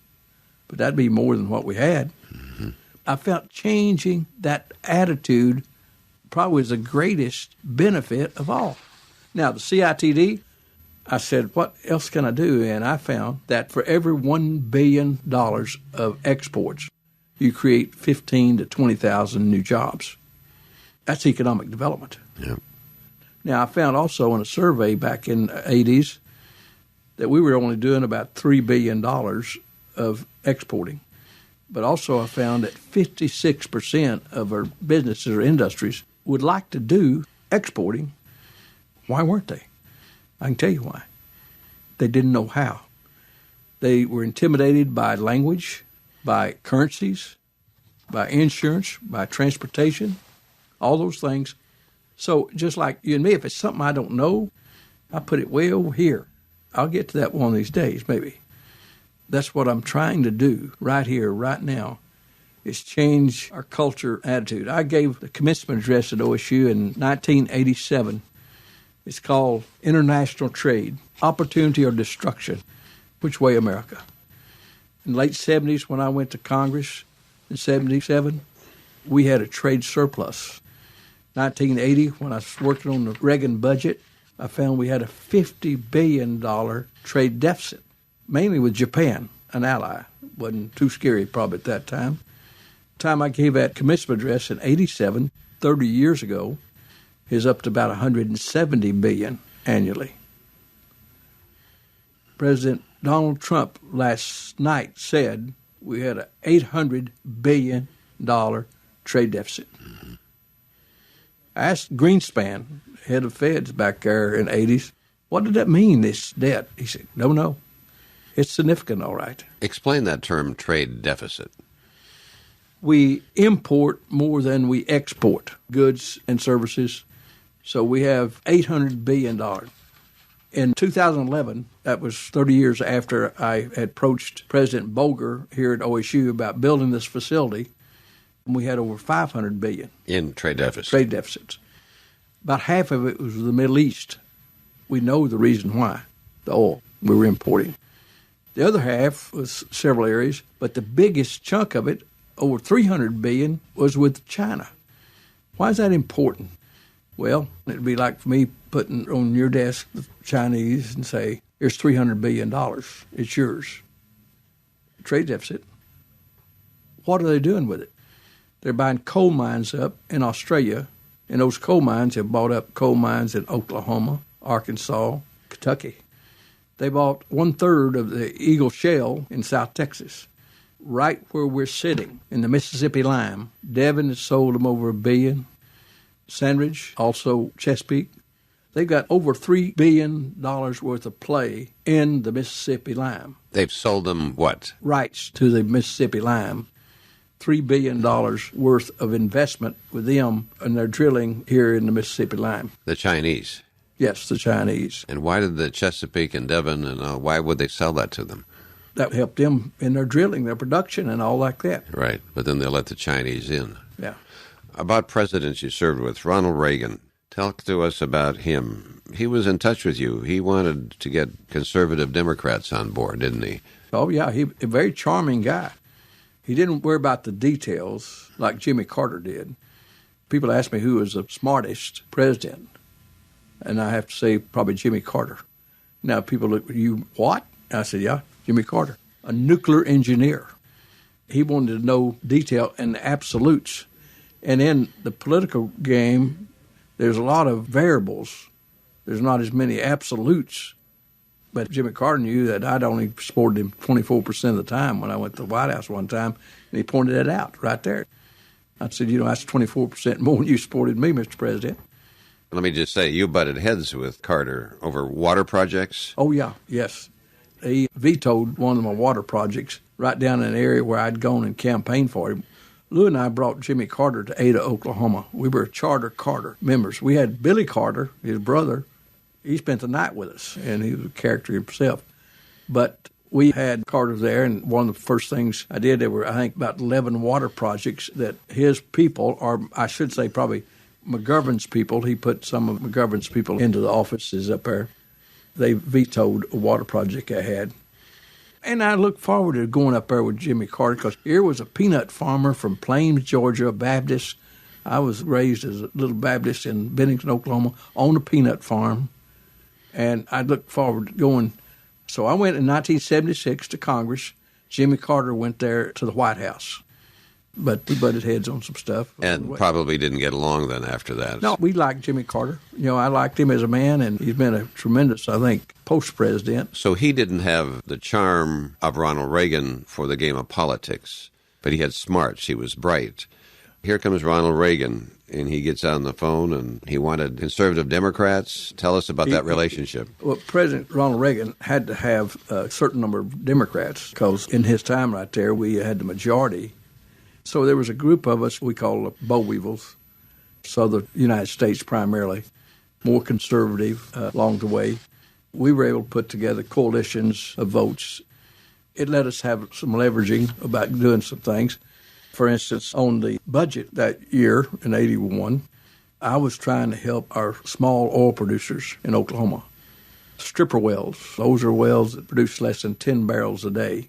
but that'd be more than what we had. Mm-hmm. I felt changing that attitude probably was the greatest benefit of all. Now, the CITD, I said, what else can I do? And I found that for every $1 billion of exports, you create 15,000 to 20,000 new jobs. That's economic development. Yeah. Now, I found also in a survey back in the 80s that we were only doing about $3 billion of exporting. But also I found that 56% of our businesses or industries would like to do exporting. Why weren't they? I can tell you why. They didn't know how. They were intimidated by language, by currencies, by insurance, by transportation, all those things. So just like you and me, if it's something I don't know, I put it way over here. I'll get to that one of these days, maybe. That's what I'm trying to do right here, right now, is change our culture attitude. I gave the commencement address at OSU in 1987. It's called International Trade, Opportunity or Destruction. Which way, America? In the late 70s, when I went to Congress in 77, we had a trade surplus. 1980, when I was working on the Reagan budget, I found we had a $50 billion trade deficit, mainly with Japan, an ally. Wasn't too scary probably at that time. The time I gave that commencement address in 87, 30 years ago, is up to about $170 billion annually. President Donald Trump last night said we had an $800 billion trade deficit. I asked Greenspan, head of Feds back there in the 80s, what did that mean, this debt? He said, no. It's significant, all right. Explain that term, trade deficit. We import more than we export goods and services. So we have $800 billion. In 2011, that was 30 years after I had approached President Boger here at OSU about building this facility, we had over $500 billion. In trade deficits. Trade deficits. About half of it was the Middle East. We know the reason why, the oil we were importing. The other half was several areas, but the biggest chunk of it, over $300 billion, was with China. Why is that important? Well, it'd be like for me putting on your desk the Chinese and say, here's $300 billion. It's yours. Trade deficit. What are they doing with it? They're buying coal mines up in Australia, and those coal mines have bought up coal mines in Oklahoma, Arkansas, Kentucky. They bought 1/3 of the Eagle Shale in South Texas, right where we're sitting in the Mississippi Lime. Devon has sold them over $1 billion. Sandridge, also Chesapeake. They've got over $3 billion worth of play in the Mississippi Lime. They've sold them what? Rights to the Mississippi Lime. $3 billion worth of investment with them and their drilling here in the Mississippi Lime. The Chinese? Yes, the Chinese. And why did the Chesapeake and Devon, and why would they sell that to them? That helped them in their drilling, their production, and all like that. Right, but then they let the Chinese in. Yeah. About presidents you served with, Ronald Reagan. Talk to us about him. He was in touch with you. He wanted to get conservative Democrats on board, didn't he? Oh, yeah. He a very charming guy. He didn't worry about the details like Jimmy Carter did. People ask me who was the smartest president, and I have to say probably Jimmy Carter. Now, people look at you, what? I said, yeah, Jimmy Carter, a nuclear engineer. He wanted to know detail and absolutes. And in the political game, there's a lot of variables. There's not as many absolutes. But Jimmy Carter knew that I'd only supported him 24% of the time when I went to the White House one time, and he pointed that out right there. I said, that's 24% more than you supported me, Mr. President. Let me just say, you butted heads with Carter over water projects? Oh, yeah, yes. He vetoed one of my water projects right down in an area where I'd gone and campaigned for him. Lou and I brought Jimmy Carter to Ada, Oklahoma. We were Charter Carter members. We had Billy Carter, his brother. He spent the night with us, and he was a character himself. But we had Carter there, and one of the first things I did, there were, I think, about 11 water projects that his people, or I should say probably McGovern's people, he put some of McGovern's people into the offices up there. They vetoed a water project I had. And I look forward to going up there with Jimmy Carter because here was a peanut farmer from Plains, Georgia, a Baptist. I was raised as a little Baptist in Bennington, Oklahoma, on a peanut farm. And I look forward to going. So I went in 1976 to Congress. Jimmy Carter went there to the White House. But we butted heads on some stuff. And probably didn't get along then after that. No, we liked Jimmy Carter. I liked him as a man, and he's been a tremendous, I think, post-president. So he didn't have the charm of Ronald Reagan for the game of politics. but he had smarts. He was bright. Here comes Ronald Reagan, and he gets on the phone, and he wanted conservative Democrats. Tell us about that relationship. Well, President Ronald Reagan had to have a certain number of Democrats because in his time right there, we had the majority. So there was a group of us we called boll weevils, southern United States primarily, more conservative along the way. We were able to put together coalitions of votes. It let us have some leveraging about doing some things. For instance, on the budget that year in 81, I was trying to help our small oil producers in Oklahoma. Stripper wells, those are wells that produce less than 10 barrels a day.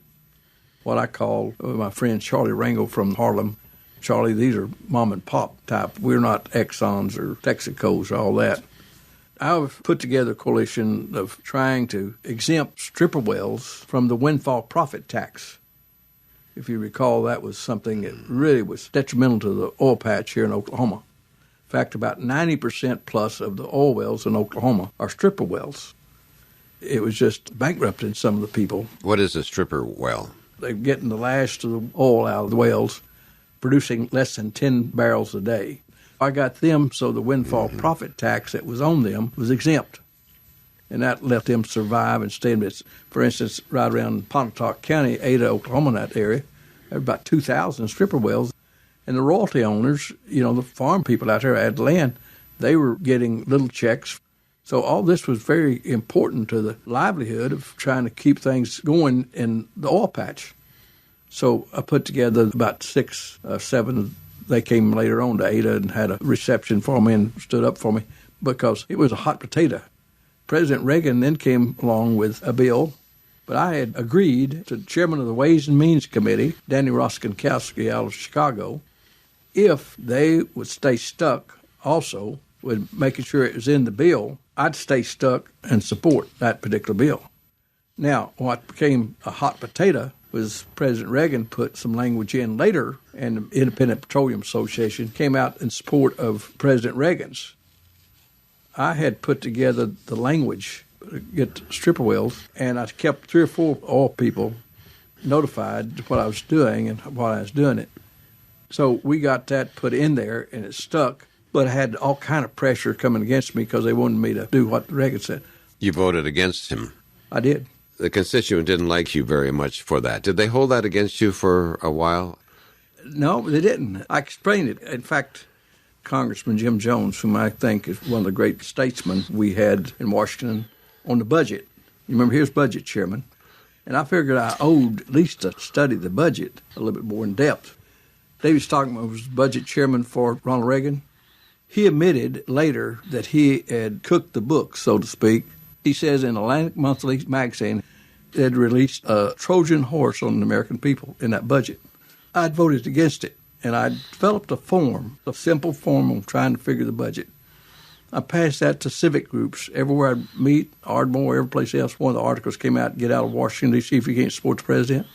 What I call my friend Charlie Rango from Harlem. Charlie, these are mom and pop type. We're not Exxons or Texacos or all that. I've put together a coalition of trying to exempt stripper wells from the windfall profit tax. If you recall, that was something that really was detrimental to the oil patch here in Oklahoma. In fact, about 90% plus of the oil wells in Oklahoma are stripper wells. It was just bankrupting some of the people. What is a stripper well? They're getting the last of the oil out of the wells, producing less than 10 barrels a day. I got them so the windfall profit tax that was on them was exempt. And that let them survive and stay in business. For instance, right around Pontotoc County, Ada, Oklahoma, in that area, there were about 2,000 stripper wells. And the royalty owners, the farm people out there that had land, they were getting little checks. So all this was very important to the livelihood of trying to keep things going in the oil patch. So I put together about 6, 7. They came later on to Ada and had a reception for me and stood up for me because it was a hot potato. President Reagan then came along with a bill, but I had agreed to the chairman of the Ways and Means Committee, Danny Roskankowski out of Chicago, if they would stay stuck also with making sure it was in the bill, I'd stay stuck and support that particular bill. Now, what became a hot potato was President Reagan put some language in later, and the Independent Petroleum Association came out in support of President Reagan's. I had put together the language to get stripper wells, and I kept 3 or 4 oil people notified what I was doing and why I was doing it. So we got that put in there, and it stuck, but I had all kind of pressure coming against me because they wanted me to do what Reagan said. You voted against him. I did. The constituent didn't like you very much for that. Did they hold that against you for a while? No, they didn't. I explained it. In fact, Congressman Jim Jones, whom I think is one of the great statesmen we had in Washington, on the budget. You remember he was budget chairman. And I figured I owed at least to study the budget a little bit more in depth. David Stockman was budget chairman for Ronald Reagan. He admitted later that he had cooked the book, so to speak. He says in Atlantic Monthly magazine it had released a Trojan horse on the American people in that budget. I'd voted against it, and I developed a form, a simple form on trying to figure the budget. I passed that to civic groups. Everywhere I'd meet, Ardmore, every place else, one of the articles came out, get out of Washington, D.C. if you can't support the president.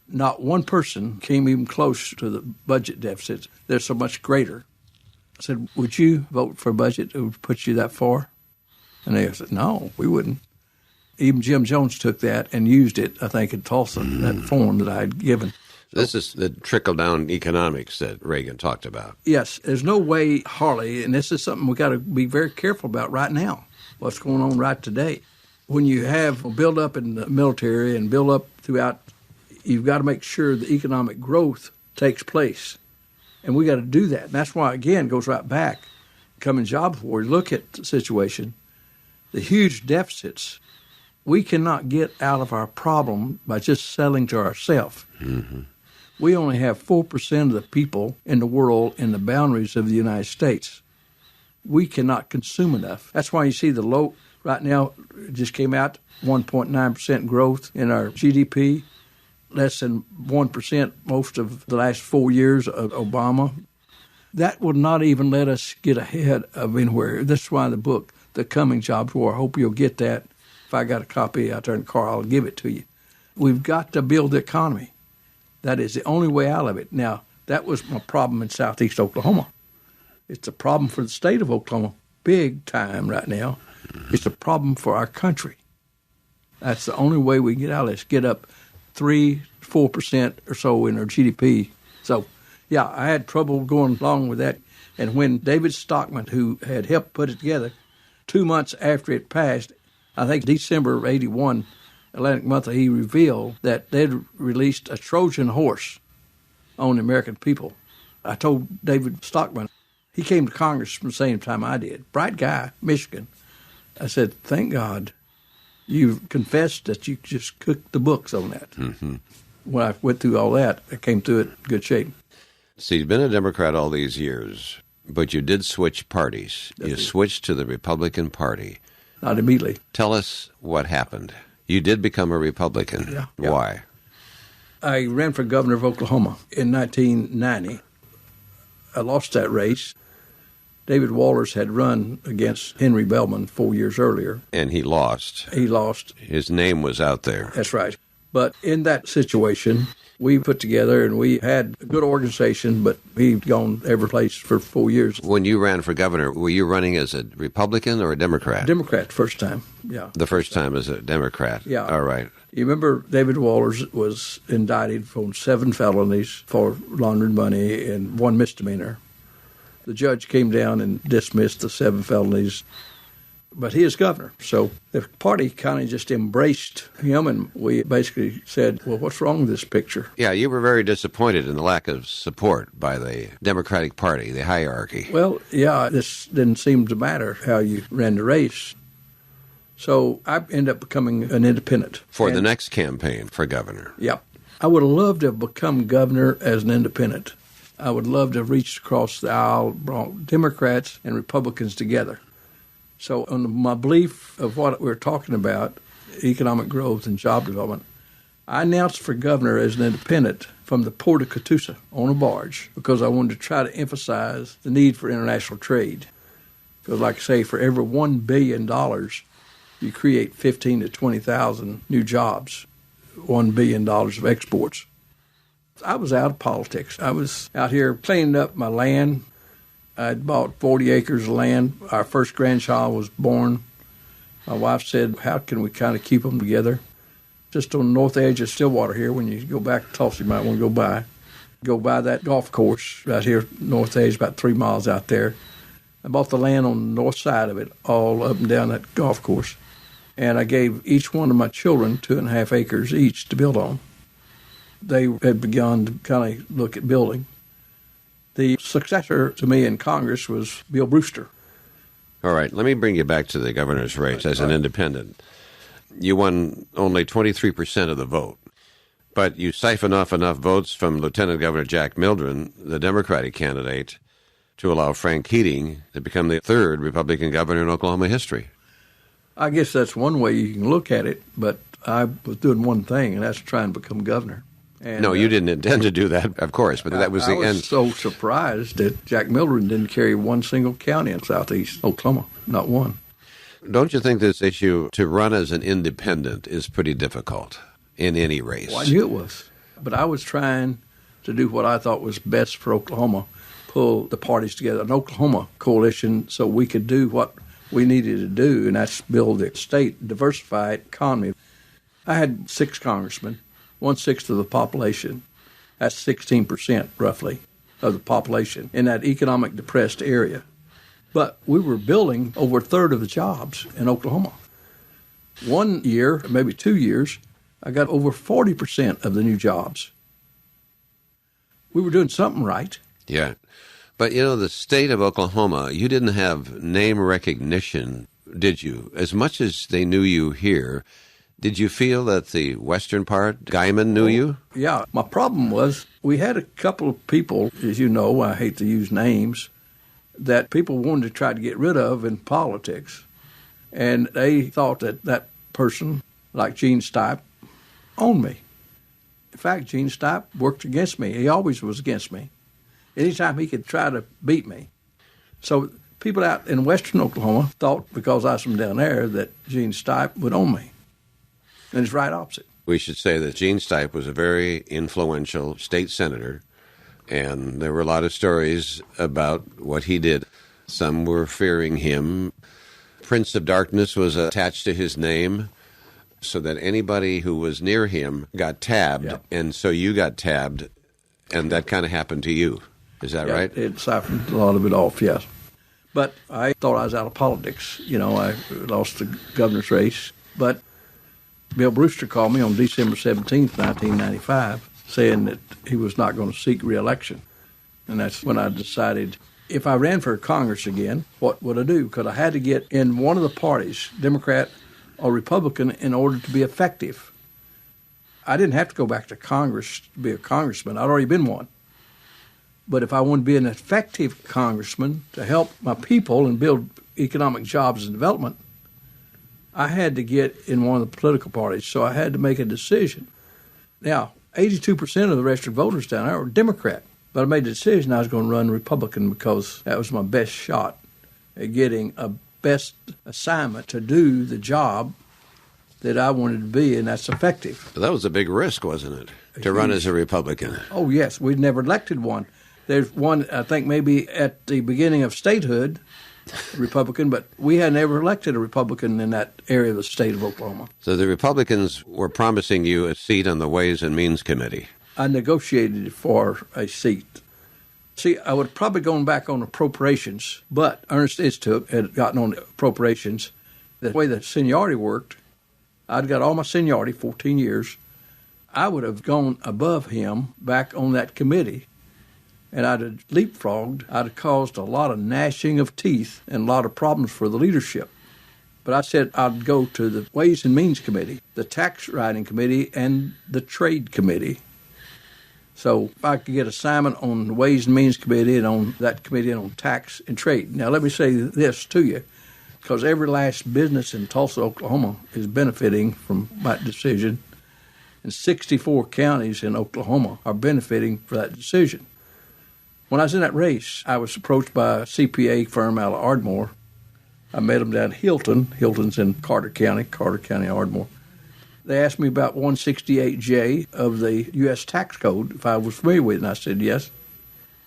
Not one person came even close to the budget deficits. They're so much greater. I said, would you vote for a budget that would put you that far? And they said, no, we wouldn't. Even Jim Jones took that and used it, I think, in Tulsa, that form that I had given. This is the trickle-down economics that Reagan talked about. Yes. There's no way, Harley, and this is something we've got to be very careful about right now, what's going on right today. When you have a build-up in the military and build-up throughout, you've got to make sure the economic growth takes place. And we got to do that. And that's why, again, it goes right back. Coming job for you, look at the situation. The huge deficits, we cannot get out of our problem by just selling to ourselves. Mm-hmm. We only have 4% of the people in the world in the boundaries of the United States. We cannot consume enough. That's why you see the low, right now, it just came out, 1.9% growth in our GDP, less than 1% most of the last 4 years of Obama. That would not even let us get ahead of anywhere. That's why the book, The Coming Jobs War, I hope you'll get that. If I got a copy out there in the car, I'll give it to you. We've got to build the economy. That is the only way out of it. Now, that was my problem in southeast Oklahoma. It's a problem for the state of Oklahoma, big time right now. It's a problem for our country. That's the only way we can get out of this. Get up 3 4% or so in our GDP. So, yeah, I had trouble going along with that. And when David Stockman, who had helped put it together, 2 months after it passed, I think December of 81, Atlantic Monthly, he revealed that they'd released a Trojan horse on the American people. I told David Stockman, he came to Congress from the same time I did, bright guy, Michigan. I said, thank God you confessed that you just cooked the books on that. Mm-hmm. When I went through all that, I came through it in good shape. So you've been a Democrat all these years, but you did switch parties. You switched to the Republican Party. Not immediately. Tell us what happened. You did become a Republican. Yeah. Why? I ran for governor of Oklahoma in 1990. I lost that race. David Wallers had run against Henry Bellman 4 years earlier. And he lost. He lost. His name was out there. That's right. But in that situation, we put together and we had a good organization, but he'd gone every place for 4 years. When you ran for governor, were you running as a Republican or a Democrat? Democrat, first time, yeah. The first time as a Democrat? Yeah. All right. You remember David Wallers was indicted for 7 felonies for laundering money and 1 misdemeanor. The judge came down and dismissed the 7 felonies, but he is governor. So the party kind of just embraced him, and we basically said, well, what's wrong with this picture? Yeah, you were very disappointed in the lack of support by the Democratic Party, the hierarchy. Well, yeah, this didn't seem to matter how you ran the race. So I ended up becoming an independent. For the next campaign for governor. Yeah. I would have loved to have become governor as an independent. I would love to have reached across the aisle, brought Democrats and Republicans together. So on my belief of what we're talking about, economic growth and job development, I announced for governor as an independent from the port of Catoosa on a barge because I wanted to try to emphasize the need for international trade. Because like I say, for every $1 billion, you create 15 to 20,000 new jobs, $1 billion of exports. I was out of politics. I was out here cleaning up my land. I'd bought 40 acres of land. Our first grandchild was born. My wife said, how can we kind of keep them together? Just on the north edge of Stillwater here, when you go back to Tulsa, you might want to go by that golf course right here, north edge, about 3 miles out there. I bought the land on the north side of it, all up and down that golf course. And I gave each one of my children 2.5 acres each to build on. They had begun to kind of look at building. The successor to me in Congress was Bill Brewster. All right, let me bring you back to the governor's race as an independent. You won only 23% of the vote, but you siphoned off enough votes from Lieutenant Governor Jack Mildren, the Democratic candidate, to allow Frank Keating to become the 3rd Republican governor in Oklahoma history. I guess that's one way you can look at it, but I was doing one thing, and that's trying to become governor. And, no, you didn't intend to do that, of course, but that was the end. I was so surprised that Jack Mildren didn't carry one single county in southeast Oklahoma, not one. Don't you think this issue to run as an independent is pretty difficult in any race? Well, I knew it was, but I was trying to do what I thought was best for Oklahoma, pull the parties together, an Oklahoma coalition, so we could do what we needed to do, and that's build the state, diversified economy. I had 6 congressmen. 1/6 of the population. That's 16%, roughly, of the population in that economic depressed area. But we were building over 1/3 of the jobs in Oklahoma. 1 year, maybe 2 years, I got over 40% of the new jobs. We were doing something right. Yeah. But, you know, the state of Oklahoma, you didn't have name recognition, did you? As much as they knew you here, did you feel that the western part, Guyman, knew you? Yeah. My problem was we had a couple of people, as you know, I hate to use names, that people wanted to try to get rid of in politics. And they thought that that person, like Gene Stipe, owned me. In fact, Gene Stipe worked against me. He always was against me. Anytime he could try to beat me. So people out in western Oklahoma thought, because I was from down there, that Gene Stipe would own me. And it's right opposite. We should say that Gene Stipe was a very influential state senator, and there were a lot of stories about what he did. Some were fearing him. Prince of Darkness was attached to his name. so that anybody who was near him got tabbed, Yeah. and so you got tabbed, and that kind of happened to you. Is that right? It siphoned a lot of it off, yes. But I thought I was out of politics. I lost the governor's race. But Bill Brewster called me on December 17th, 1995, saying that he was not going to seek re-election. And that's when I decided, if I ran for Congress again, what would I do? Because I had to get in one of the parties, Democrat or Republican, in order to be effective. I didn't have to go back to Congress to be a congressman. I'd already been one. But if I wanted to be an effective congressman to help my people and build economic jobs and development, I had to get in one of the political parties. So I had to make a decision. Now, 82% of the registered voters down there were Democrat. But I made the decision I was going to run Republican because that was my best shot at getting a best assignment to do the job that I wanted to be, and that's effective. That was a big risk, wasn't it, to run as a Republican? Oh, yes. We'd never elected one. There's one, I think, maybe at the beginning of statehood, Republican, but we had never elected a Republican in that area of the state of Oklahoma. So the Republicans were promising you a seat on the Ways and Means Committee. I negotiated for a seat. See, I would probably gone back on appropriations, but Ernest Istook had gotten on appropriations. The way the seniority worked, I'd got all my seniority, 14 years. I would have gone above him back on that committee, and I'd have leapfrogged. I'd have caused a lot of gnashing of teeth and a lot of problems for the leadership. But I said I'd go to the Ways and Means Committee, the Tax Writing Committee, and the Trade Committee. So if I could get assignment on the Ways and Means Committee and on that committee and on tax and trade. Now, let me say this to you, because every last business in Tulsa, Oklahoma is benefiting from that decision, and 64 counties in Oklahoma are benefiting for that decision. When I was in that race, I was approached by a CPA firm out of Ardmore. I met them down at Hilton. Hilton's in Carter County, Ardmore. They asked me about 168J of the U.S. tax code, if I was familiar with it, and I said yes.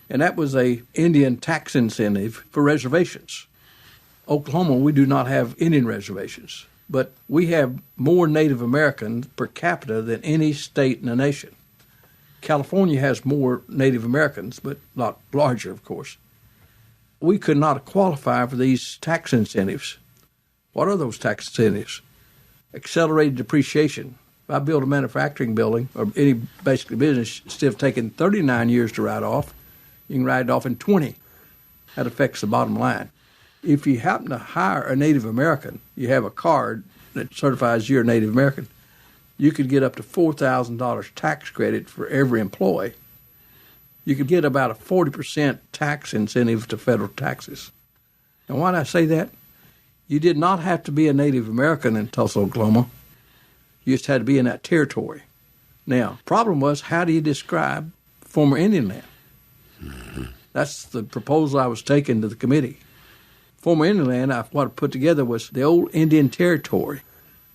And that was a Indian tax incentive for reservations. Oklahoma, we do not have Indian reservations, but we have more Native Americans per capita than any state in the nation. California has more Native Americans, but a lot larger, of course. We could not qualify for these tax incentives. What are those tax incentives? Accelerated depreciation. If I build a manufacturing building or any basically business, instead of taking 39 years to write off, you can write it off in 20. That affects the bottom line. If you happen to hire a Native American, you have a card that certifies you're a Native American, you could get up to $4,000 tax credit for every employee. You could get about a 40% tax incentive to federal taxes. And why did I say that? You did not have to be a Native American in Tulsa, Oklahoma. You just had to be in that territory. Now, problem was, how do you describe former Indian land? Mm-hmm. That's the proposal I was taking to the committee. Former Indian land, what I put together was the old Indian Territory.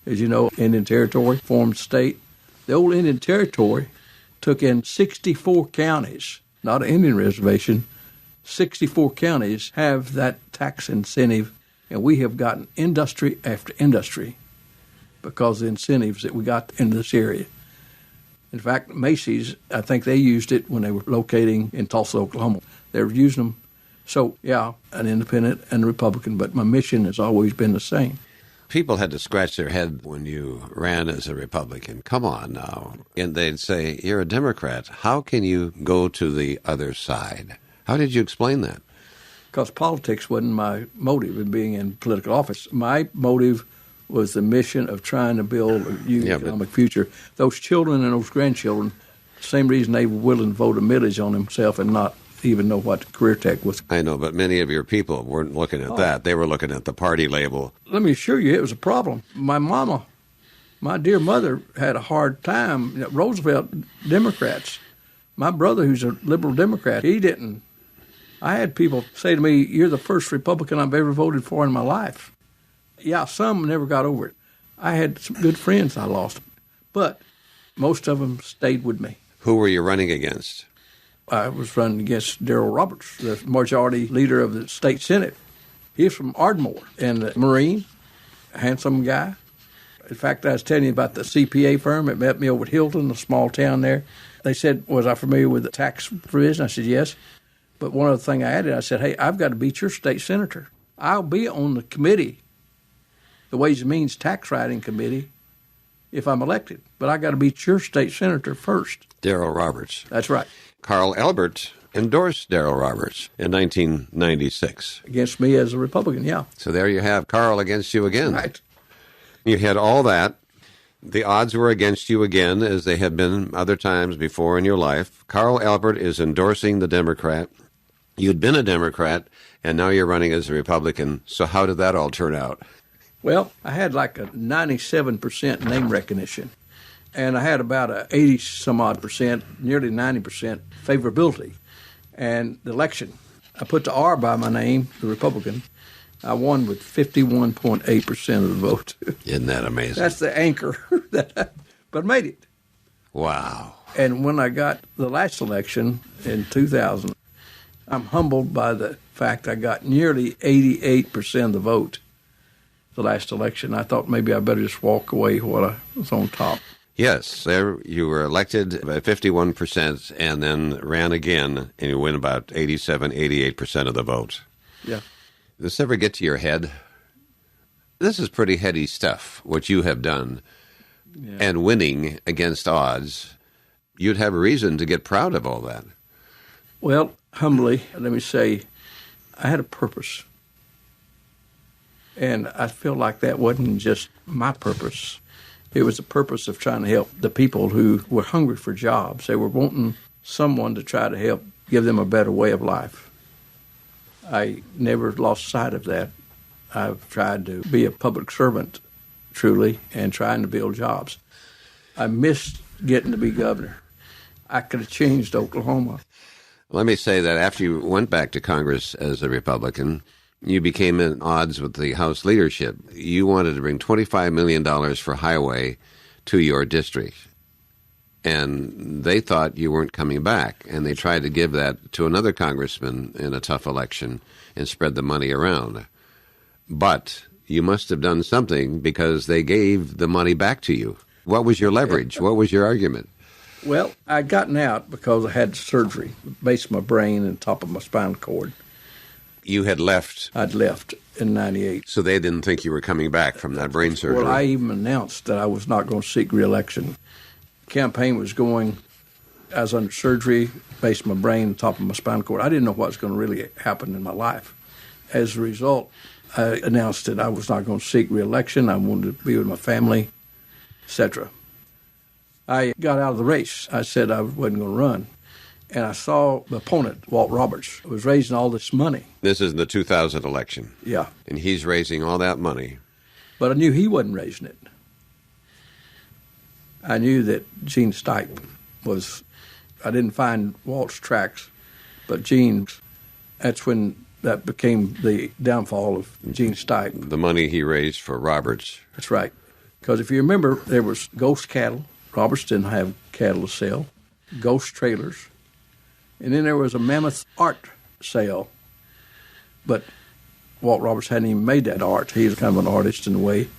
As you know, Indian Territory formed state. The old Indian Territory took in 64 counties, not an Indian reservation. 64 counties have that tax incentive. And we have gotten industry after industry because of the incentives that we got in this area. In fact, Macy's, I think they used it when they were locating in Tulsa, Oklahoma. They were using them. So, yeah, an independent and a Republican, but my mission has always been the same. People had to scratch their head when you ran as a Republican. Come on now. And they'd say, you're a Democrat. How can you go to the other side? How did you explain that? Because politics wasn't my motive in being in political office. My motive was the mission of trying to build a new economic future. Those children and those grandchildren, same reason they were willing to vote a millage on themselves and not even know what career tech was. I know, but many of your people weren't looking at that. They were looking at the party label. Let me assure you, it was a problem. My mama, my dear mother, had a hard time. Roosevelt, Democrats. My brother, who's a liberal Democrat, he didn't. I had people say to me, you're the first Republican I've ever voted for in my life. Yeah, some never got over it. I had some good friends I lost, but most of them stayed with me. Who were you running against? I was running against Darrell Roberts, the majority leader of the state Senate. He's from Ardmore and a Marine, a handsome guy. In fact, I was telling you about the CPA firm. It met me over at Hilton, a small town there. They said, was I familiar with the tax provision? I said, yes. But one other thing I added, I said, hey, I've got to beat your state senator. I'll be on the committee, the Ways and Means Tax Writing Committee, if I'm elected. But I got to beat your state senator first. Darrell Roberts. That's right. Carl Albert endorsed Darrell Roberts in 1996. Against me as a Republican, yeah. So there you have Carl against you again. Right. You had all that. The odds were against you again, as they have been other times before in your life. Carl Albert is endorsing the Democrat. You'd been a Democrat, and now you're running as a Republican. So how did that all turn out? Well, I had like a 97% name recognition, and I had about a 80-some-odd percent, nearly 90% favorability. And the election, I put the R by my name, the Republican. I won with 51.8% of the vote. Isn't that amazing? That's the anchor, but I made it. Wow. And when I got the last election in 2000, I'm humbled by the fact I got nearly 88% of the vote the last election. I thought maybe I better just walk away while I was on top. Yes, there you were elected by 51% and then ran again, and you win about 87, 88% of the vote. Yeah. Does this ever get to your head? This is pretty heady stuff, what you have done. Yeah. And winning against odds, you'd have a reason to get proud of all that. Well, humbly, let me say, I had a purpose. And I feel like that wasn't just my purpose. It was the purpose of trying to help the people who were hungry for jobs. They were wanting someone to try to help give them a better way of life. I never lost sight of that. I've tried to be a public servant, truly, and trying to build jobs. I missed getting to be governor. I could have changed Oklahoma. Let me say that after you went back to Congress as a Republican, you became at odds with the House leadership. You wanted to bring $25 million for highway to your district. And they thought you weren't coming back, and they tried to give that to another congressman in a tough election and spread the money around. But you must have done something because they gave the money back to you. What was your leverage? What was your argument? Well, I'd gotten out because I had surgery, base of my brain and top of my spinal cord. You had left? I'd left in 98. So they didn't think you were coming back from that brain surgery? Well, I even announced that I was not going to seek re-election. Campaign was going, I was under surgery, base of my brain, top of my spinal cord. I didn't know what was going to really happen in my life. As a result, I announced that I was not going to seek re-election. I wanted to be with my family, etc. I got out of the race. I said I wasn't going to run. And I saw the opponent, Walt Roberts, was raising all this money. This is the 2000 election. Yeah. And he's raising all that money. But I knew he wasn't raising it. I knew that Gene Stipe was, I didn't find Walt's tracks, but Gene's, that's when that became the downfall of Gene Stipe. The money he raised for Roberts. That's right. Because if you remember, there was ghost cattle. Roberts didn't have cattle to sell. Ghost trailers. And then there was a mammoth art sale. But Walt Roberts hadn't even made that art. He was kind of an artist in a way.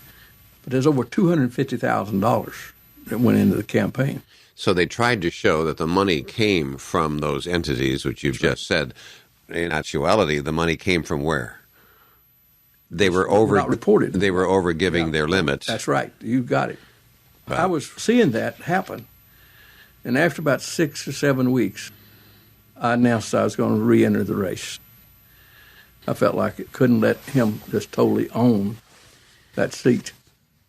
But there's over $250,000 that went into the campaign. So they tried to show that the money came from those entities, which you've just said. In actuality, the money came from where? They were not reported. They were over giving their limits. That's right. You got it. I was seeing that happen. And after about 6 or 7 weeks, I announced I was going to re-enter the race. I felt like it couldn't let him just totally own that seat.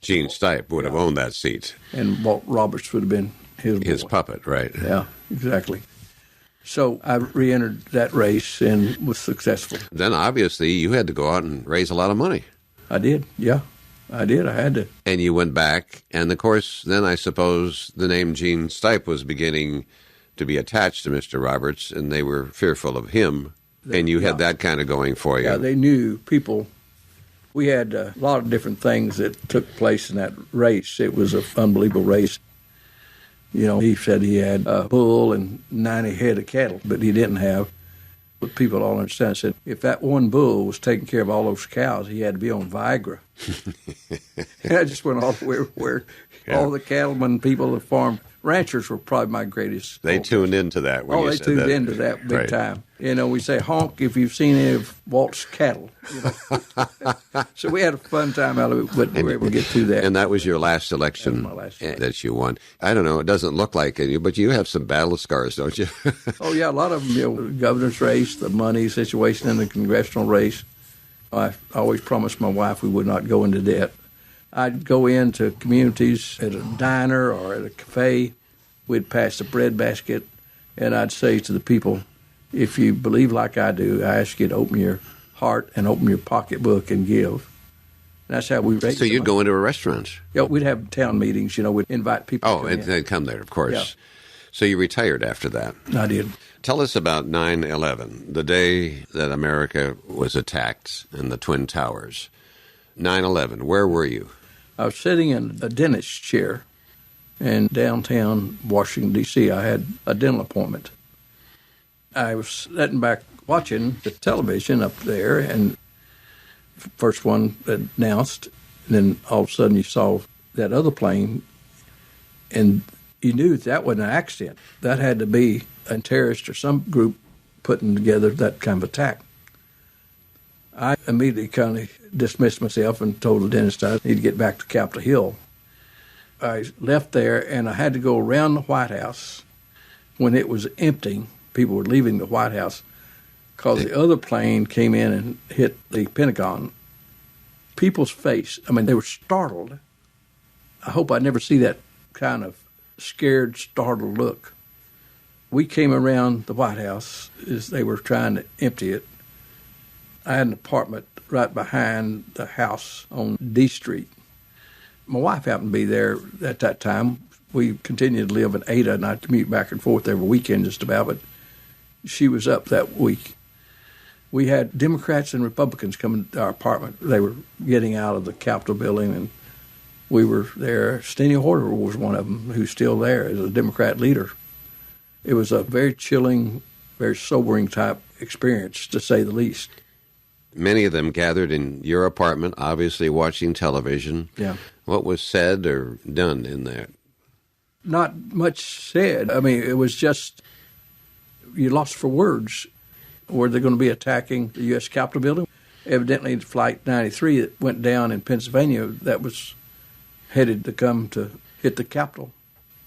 Gene Stipe would have owned that seat. And Walt Roberts would have been his boy. Puppet, right? Yeah, exactly. So I re-entered that race and was successful. Then obviously you had to go out and raise a lot of money. I did, yeah. I did. I had to. And you went back, and of course, then I suppose the name Gene Stipe was beginning to be attached to Mr. Roberts, and they were fearful of him, and you had that kind of going for you. Yeah, they knew people. We had a lot of different things that took place in that race. It was an unbelievable race. You know, he said he had a bull and 90 head of cattle, but he didn't have But people don't understand. I said, if that one bull was taking care of all those cows, he had to be on Viagra. And I just went all the way where all the cattlemen, people that farm, ranchers were probably my greatest. They tuned into that. When they tuned into that big time. We say honk if you've seen any of Walt's cattle. So we had a fun time out of it, but we were able to get through that. And that was your last election that you won. I don't know, it doesn't look like it, but you have some battle scars, don't you? Oh, yeah, a lot of them, the governor's race, the money situation in the congressional race. I always promised my wife we would not go into debt. I'd go into communities at a diner or at a cafe. We'd pass the bread basket, and I'd say to the people, if you believe like I do, I ask you to open your heart and open your pocketbook and give. And that's how we raised. So you'd go into a restaurant? Yeah, we'd have town meetings. We'd invite people. Oh, and they'd come there, of course. Yeah. So you retired after that. I did. Tell us about 9/11, the day that America was attacked in the Twin Towers. 9/11, where were you? I was sitting in a dentist's chair in downtown Washington, D.C. I had a dental appointment. I was sitting back watching the television up there, and first one announced, and then all of a sudden you saw that other plane, and you knew that wasn't an accident. That had to be a terrorist or some group putting together that kind of attack. I immediately kind of dismissed myself and told the dentist I need to get back to Capitol Hill. I left there, and I had to go around the White House when it was empty. People were leaving the White House because the other plane came in and hit the Pentagon. People's face, they were startled. I hope I never see that kind of scared, startled look. We came around the White House as they were trying to empty it. I had an apartment right behind the house on D Street. My wife happened to be there at that time. We continued to live in Ada, and I'd commute back and forth every weekend just about, but she was up that week. We had Democrats and Republicans coming to our apartment. They were getting out of the Capitol building, and we were there. Steny Hoyer was one of them who's still there as a Democrat leader. It was a very chilling, very sobering type experience, to say the least. Many of them gathered in your apartment, obviously watching television. Yeah. What was said or done in there? Not much said. It was just, you lost for words. Were they going to be attacking the U.S. Capitol building? Evidently, Flight 93 that went down in Pennsylvania, that was headed to come to hit the Capitol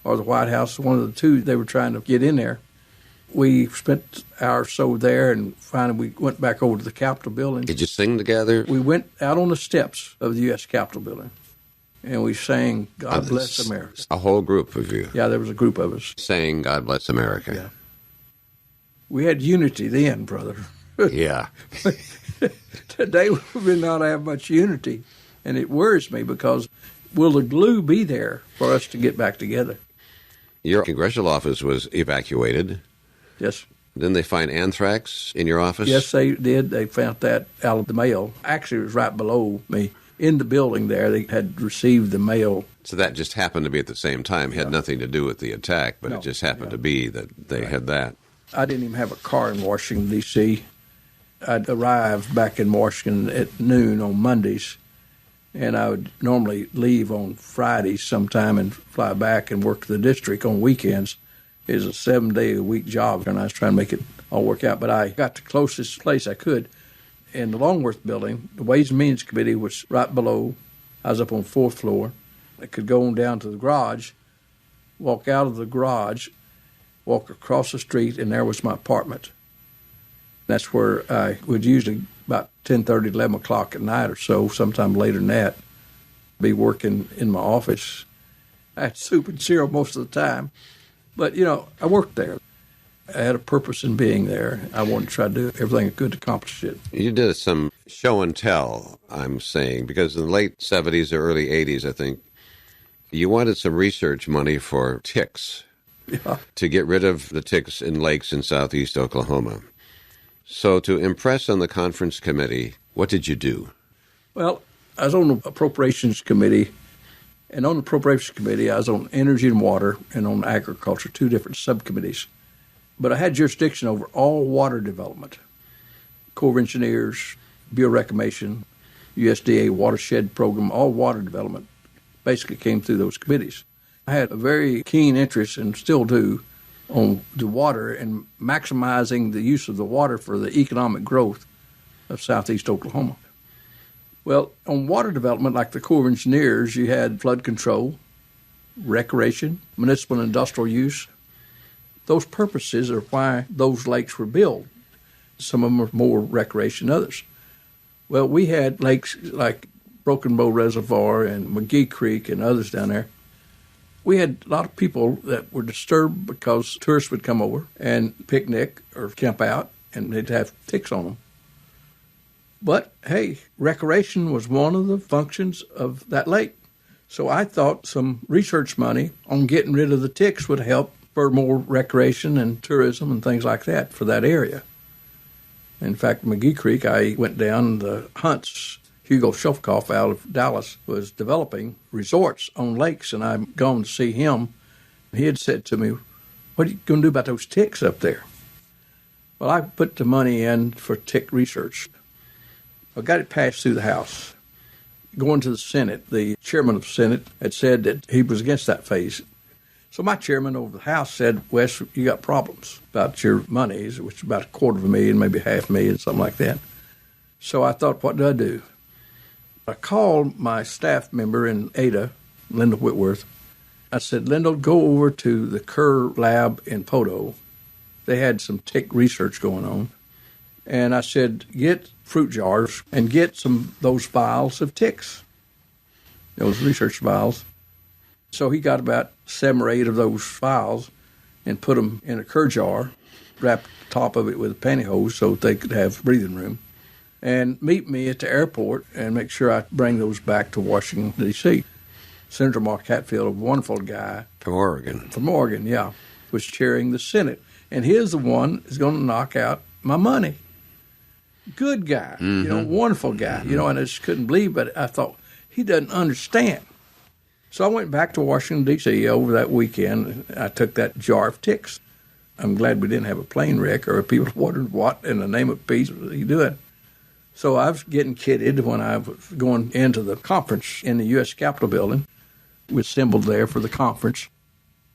or the White House, one of the two. They were trying to get in there. We spent an hour or so there, and finally we went back over to the Capitol building. Did you sing together? We went out on the steps of the U.S. Capitol building, and we sang God Bless America. A whole group of you? Yeah, there was a group of us. Saying God Bless America. Yeah. We had unity then, brother. Yeah. Today we may not have much unity, and it worries me because will the glue be there for us to get back together? Your congressional office was evacuated. Yes. Didn't they find anthrax in your office? Yes, they did. They found that out of the mail. Actually, it was right below me. In the building there, they had received the mail. So that just happened to be at the same time. It had nothing to do with the attack, but it just happened to be that they had that. I didn't even have a car in Washington, D.C. I'd arrive back in Washington at noon on Mondays, and I would normally leave on Fridays sometime and fly back and work the district on weekends. It was a 7-day-a-week job, and I was trying to make it all work out. But I got the closest place I could. In the Longworth building, the Ways and Means Committee was right below. I was up on the 4th floor. I could go on down to the garage, walk out of the garage, walk across the street, and there was my apartment. That's where I would usually, about 10:30, 11 o'clock at night or so, sometime later than that, be working in my office. I had soup and cereal most of the time. But, I worked there. I had a purpose in being there. I wanted to try to do everything I could to accomplish it. You did some show and tell, I'm saying, because in the late 70s or early 80s, I think, you wanted some research money for ticks to get rid of the ticks in lakes in southeast Oklahoma. So to impress on the conference committee, what did you do? Well, I was on the Appropriations Committee. And on the Appropriations Committee, I was on Energy and Water and on Agriculture, 2 different subcommittees. But I had jurisdiction over all water development. Corps of Engineers, Bureau of Reclamation, USDA watershed program, all water development basically came through those committees. I had a very keen interest, and still do, on the water and maximizing the use of the water for the economic growth of southeast Oklahoma. Well, on water development, like the Corps of Engineers, you had flood control, recreation, municipal and industrial use. Those purposes are why those lakes were built. Some of them are more recreation than others. Well, we had lakes like Broken Bow Reservoir and McGee Creek and others down there. We had a lot of people that were disturbed because tourists would come over and picnic or camp out, and they'd have ticks on them. But, hey, recreation was one of the functions of that lake. So I thought some research money on getting rid of the ticks would help for more recreation and tourism and things like that for that area. In fact, McGee Creek, I went down, the Hunts, Hugo Shofkoff out of Dallas, was developing resorts on lakes, and I've gone to see him. He had said to me, "What are you going to do about those ticks up there?" Well, I put the money in for tick research. I got it passed through the House. Going to the Senate, the chairman of the Senate had said that he was against that phase. So my chairman over the House said, "Wes, you got problems about your monies," which is about $250,000, maybe $500,000, something like that. So I thought, what do I do? I called my staff member in Ada, Linda Whitworth. I said, "Linda, go over to the Kerr lab in Poto." They had some tick research going on. And I said, "Get fruit jars and get some those vials of ticks, those research vials." So he got about 7 or 8 of those vials and put them in a Kerr jar, wrapped the top of it with a pantyhose so they could have breathing room, and meet me at the airport and make sure I bring those back to Washington, D.C. Senator Mark Hatfield, a wonderful guy. From Oregon. From Oregon, yeah, was chairing the Senate. And he's the one who's going to knock out my money. Good guy, wonderful guy, and I just couldn't believe it. I thought, he doesn't understand. So I went back to Washington, D.C. over that weekend. I took that jar of ticks. I'm glad we didn't have a plane wreck or people wondering what in the name of peace was he doing. So I was getting kidded when I was going into the conference in the U.S. Capitol building. We assembled there for the conference.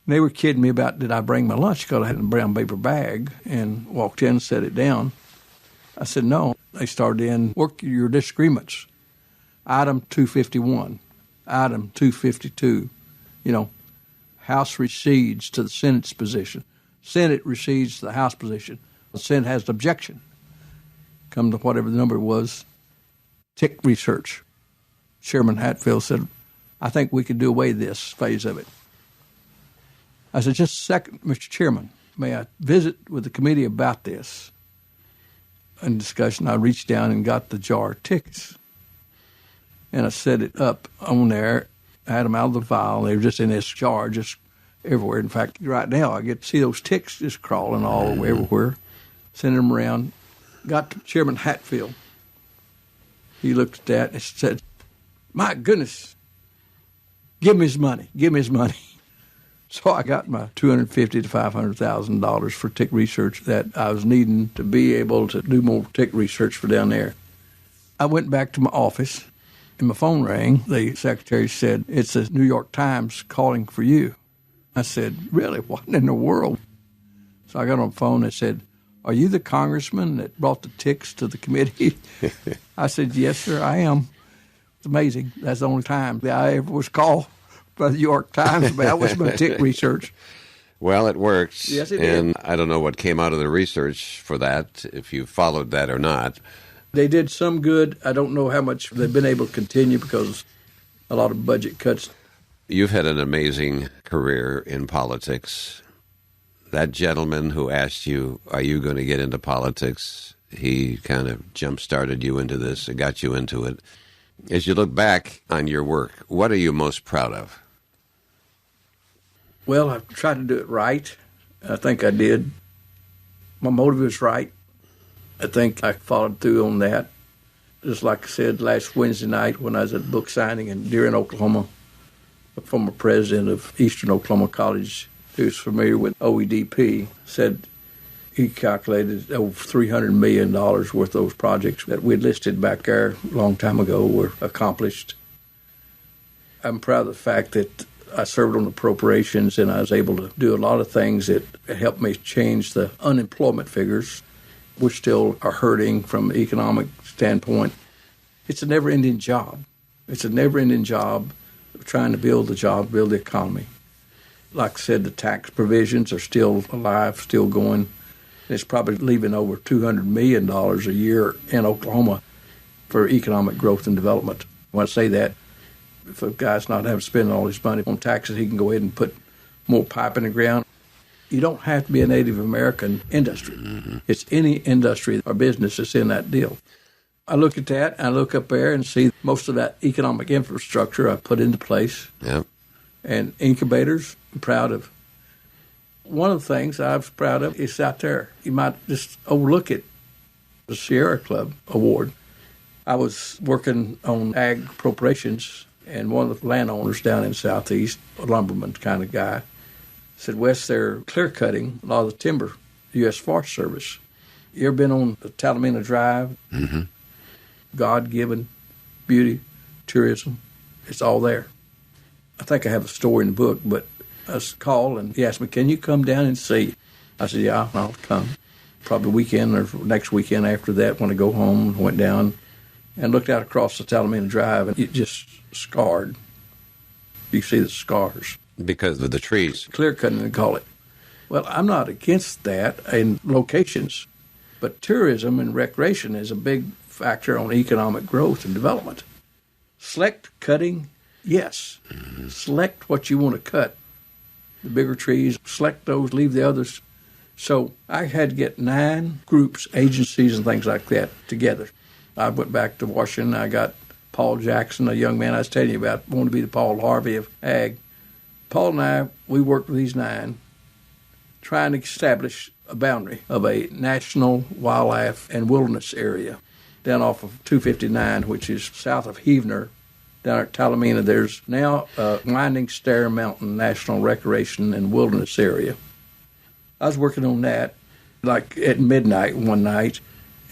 And they were kidding me about, did I bring my lunch, because I had a brown paper bag, and walked in and set it down. I said, no. They started in, work your disagreements. Item 251, item 252. House recedes to the Senate's position. Senate recedes to the House position. The Senate has an objection. Come to whatever the number was, tick research. Chairman Hatfield said, "I think we could do away with this phase of it." I said, "Just a second, Mr. Chairman. May I visit with the committee about this?" In discussion, I reached down and got the jar of ticks. And I set it up on there. I had them out of the vial. They were just in this jar, just everywhere. In fact, right now, I get to see those ticks just crawling all over everywhere. Sending them around. Got to Chairman Hatfield. He looked at that and said, "My goodness, give me his money. Give me his money." So I got my $250,000 to $500,000 for tick research that I was needing to be able to do more tick research for down there. I went back to my office, and my phone rang. The secretary said, "It's the New York Times calling for you." I said, "Really? What in the world?" So I got on the phone and said, "Are you the congressman that brought the ticks to the committee?" I said, "Yes, sir, I am." It's amazing. That's the only time that I ever was called by the New York Times about what's my tick research. Well, it works. Yes, it and did. I don't know what came out of the research for that, if you followed that or not. They did some good. I don't know how much they've been able to continue because a lot of budget cuts. You've had an amazing career in politics. That gentleman who asked you, are you going to get into politics, he kind of jump-started you into this and got you into it. As you look back on your work, what are you most proud of? Well, I tried to do it right. I think I did. My motive was right. I think I followed through on that. Just like I said last Wednesday night when I was at book signing in Deering, Oklahoma, a former president of Eastern Oklahoma College who's familiar with OEDP said, He calculated over $300 million worth of those projects that we listed back there a long time ago were accomplished. I'm proud of the fact that I served on appropriations and I was able to do a lot of things that helped me change the unemployment figures, which still are hurting from an economic standpoint. It's a never-ending job. It's a never-ending job trying to build the economy. Like I said, the tax provisions are still alive, still going. It's probably leaving over $200 million a year in Oklahoma for economic growth and development. When I say that, if a guy's not having to spend all his money on taxes, he can go ahead and put more pipe in the ground. You don't have to be a Native American industry. Mm-hmm. It's any industry or business that's in that deal. I look at that, and I look up there and see most of that economic infrastructure I put into place. Yep. And incubators, I'm proud of. One of the things I was proud of is out there. You might just overlook it, the Sierra Club Award. I was working on ag appropriations, and one of the landowners down in Southeast, a lumberman kind of guy, said, Wes, they're clear-cutting a lot of the timber, U.S. Forest Service. You ever been on the Talamina Drive? Mm-hmm. God-given beauty, tourism, it's all there. I think I have a story in the book, but I was called and he asked me, can you come down and see? I said, yeah, I'll come. Probably weekend or next weekend after that when I go home, went down and looked out across the Talamina Drive, and it just scarred. You see the scars. Because of the trees. Clear cutting, they call it. Well, I'm not against that in locations, but tourism and recreation is a big factor on economic growth and development. Select cutting, yes. Mm-hmm. Select what you want to cut. The bigger trees, select those, leave the others. So I had to get 9 groups, agencies, and things like that together. I went back to Washington. I got Paul Jackson, a young man I was telling you about, wanted to be the Paul Harvey of ag. Paul and I, we worked with these 9, trying to establish a boundary of a national wildlife and wilderness area down off of 259, which is south of Heavener. Down at Talamina, there's now a Winding Stair Mountain National Recreation and Wilderness Area. I was working on that like at midnight one night,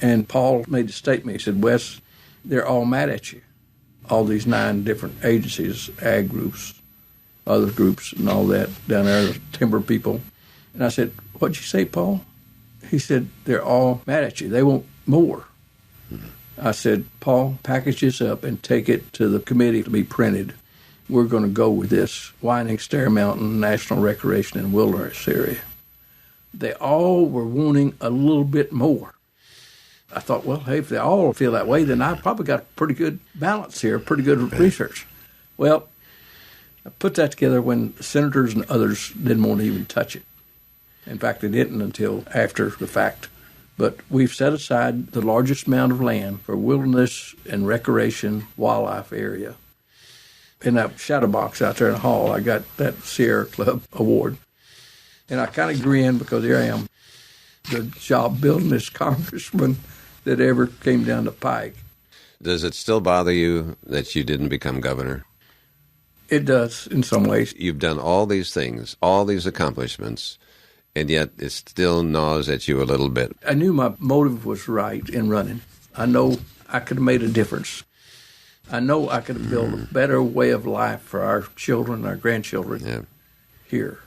and Paul made a statement. He said, Wes, they're all mad at you, all these 9 different agencies, ag groups, other groups and all that down there, timber people. And I said, what'd you say, Paul? He said, they're all mad at you. They want more. I said, Paul, package this up and take it to the committee to be printed. We're going to go with this Winding Stair Mountain National Recreation and Wilderness Area. They all were wanting a little bit more. I thought, well, hey, if they all feel that way, then I've probably got a pretty good balance here, pretty good research. Well, I put that together when senators and others didn't want to even touch it. In fact, they didn't until after the fact. But we've set aside the largest amount of land for wilderness and recreation wildlife area. In that shadow box out there in the hall, I got that Sierra Club Award. And I kind of grinned because here I am, the job building this congressman that ever came down the pike. Does it still bother you that you didn't become governor? It does in some ways. You've done all these things, all these accomplishments, and yet it still gnaws at you a little bit. I knew my motive was right in running. I know I could have made a difference. I know I could have built a better way of life for our children, our grandchildren here.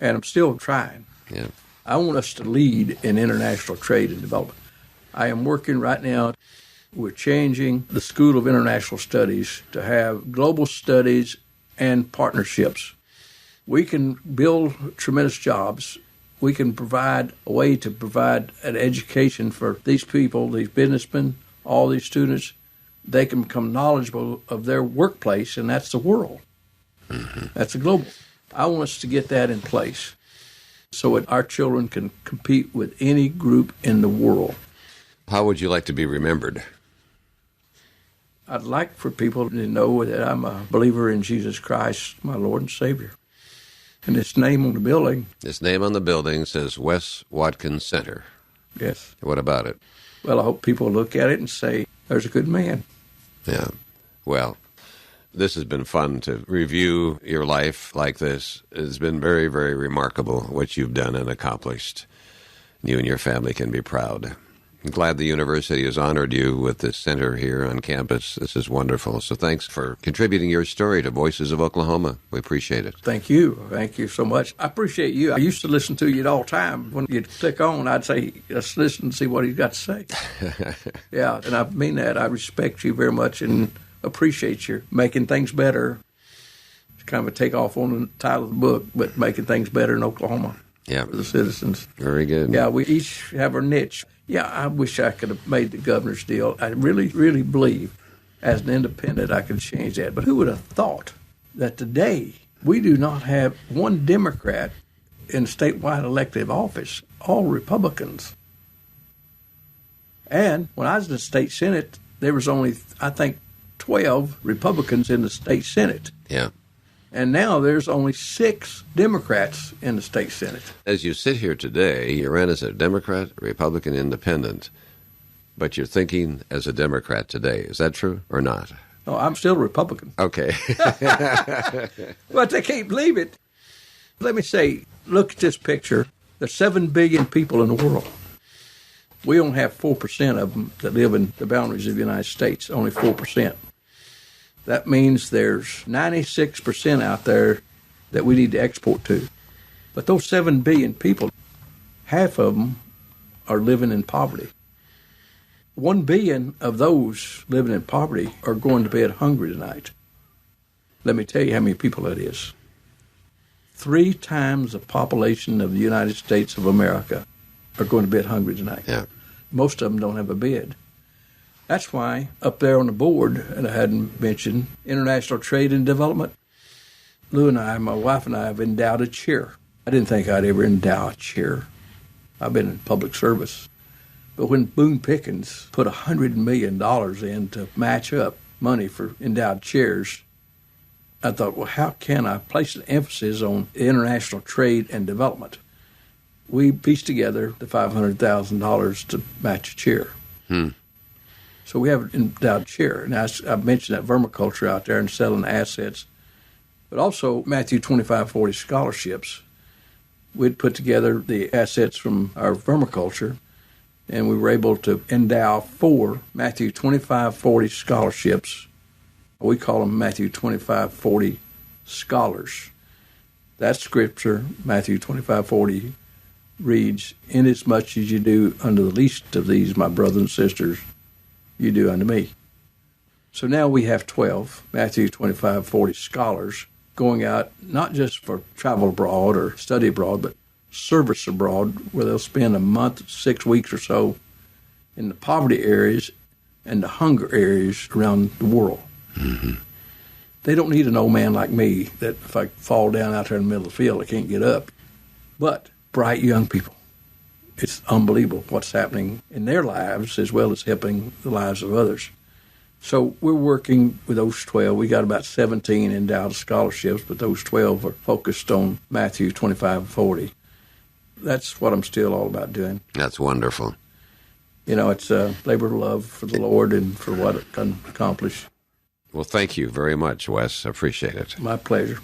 And I'm still trying. Yeah. I want us to lead in international trade and development. I am working right now. We're changing the School of International Studies to have global studies and partnerships. We can build tremendous jobs. We can provide a way to provide an education for these people, these businessmen, all these students. They can become knowledgeable of their workplace, and that's the world. Mm-hmm. That's the global. I want us to get that in place so that our children can compete with any group in the world. How would you like to be remembered? I'd like for people to know that I'm a believer in Jesus Christ, my Lord and Savior. And its name on the building. Its name on the building says Wes Watkins Center. Yes. What about it? Well, I hope people look at it and say, there's a good man. Yeah. Well, this has been fun to review your life like this. It's been very, very remarkable what you've done and accomplished. You and your family can be proud. I'm glad the university has honored you with this center here on campus. This is wonderful. So thanks for contributing your story to Voices of Oklahoma. We appreciate it. Thank you. Thank you so much. I appreciate you. I used to listen to you all the time. When you'd click on, I'd say, let's listen and see what he's got to say. Yeah, and I mean that. I respect you very much and appreciate you making things better. It's kind of a takeoff on the title of the book, but making things better in Oklahoma for the citizens. Very good. Yeah, we each have our niche. Yeah, I wish I could have made the governor's deal. I really, really believe as an independent I could change that. But who would have thought that today we do not have one Democrat in statewide elective office, all Republicans. And when I was in the state Senate, there was only, I think, 12 Republicans in the state Senate. Yeah. And now there's only 6 Democrats in the state Senate. As you sit here today, you ran as a Democrat, Republican, Independent, but you're thinking as a Democrat today. Is that true or not? No, I'm still a Republican. Okay. But they can't believe it. Let me say, look at this picture. There's 7 billion people in the world. We only have 4% of them that live in the boundaries of the United States, only 4%. That means there's 96% out there that we need to export to. But those 7 billion people, half of them are living in poverty. 1 billion of those living in poverty are going to bed hungry tonight. Let me tell you how many people that is. 3 times the population of the United States of America are going to bed hungry tonight. Yeah. Most of them don't have a bed. That's why up there on the board, and I hadn't mentioned, International Trade and Development, Lou and I, my wife and I, have endowed a chair. I didn't think I'd ever endow a chair. I've been in public service. But when Boone Pickens put $100 million in to match up money for endowed chairs, I thought, well, how can I place an emphasis on international trade and development? We pieced together the $500,000 to match a chair. So we have an endowed chair. Now, I mentioned that vermiculture out there and selling assets, but also Matthew 2540 scholarships. We'd put together the assets from our vermiculture, and we were able to endow 4 Matthew 2540 scholarships. We call them Matthew 2540 scholars. That scripture, Matthew 2540, reads, "Inasmuch as you do unto the least of these, my brothers and sisters, you do unto me." So now we have 12 Matthew 2540 scholars going out not just for travel abroad or study abroad, but service abroad, where they'll spend a month, 6 weeks or so in the poverty areas and the hunger areas around the world. They don't need an old man like me that if I fall down out there in the middle of the field, I can't get up. But bright young people. It's unbelievable what's happening in their lives as well as helping the lives of others. So we're working with those 12. We got about 17 endowed scholarships, but those 12 are focused on Matthew 25:40. That's what I'm still all about doing. That's wonderful. You know, it's a labor of love for the Lord and for what it can accomplish. Well, thank you very much, Wes. I appreciate it. My pleasure.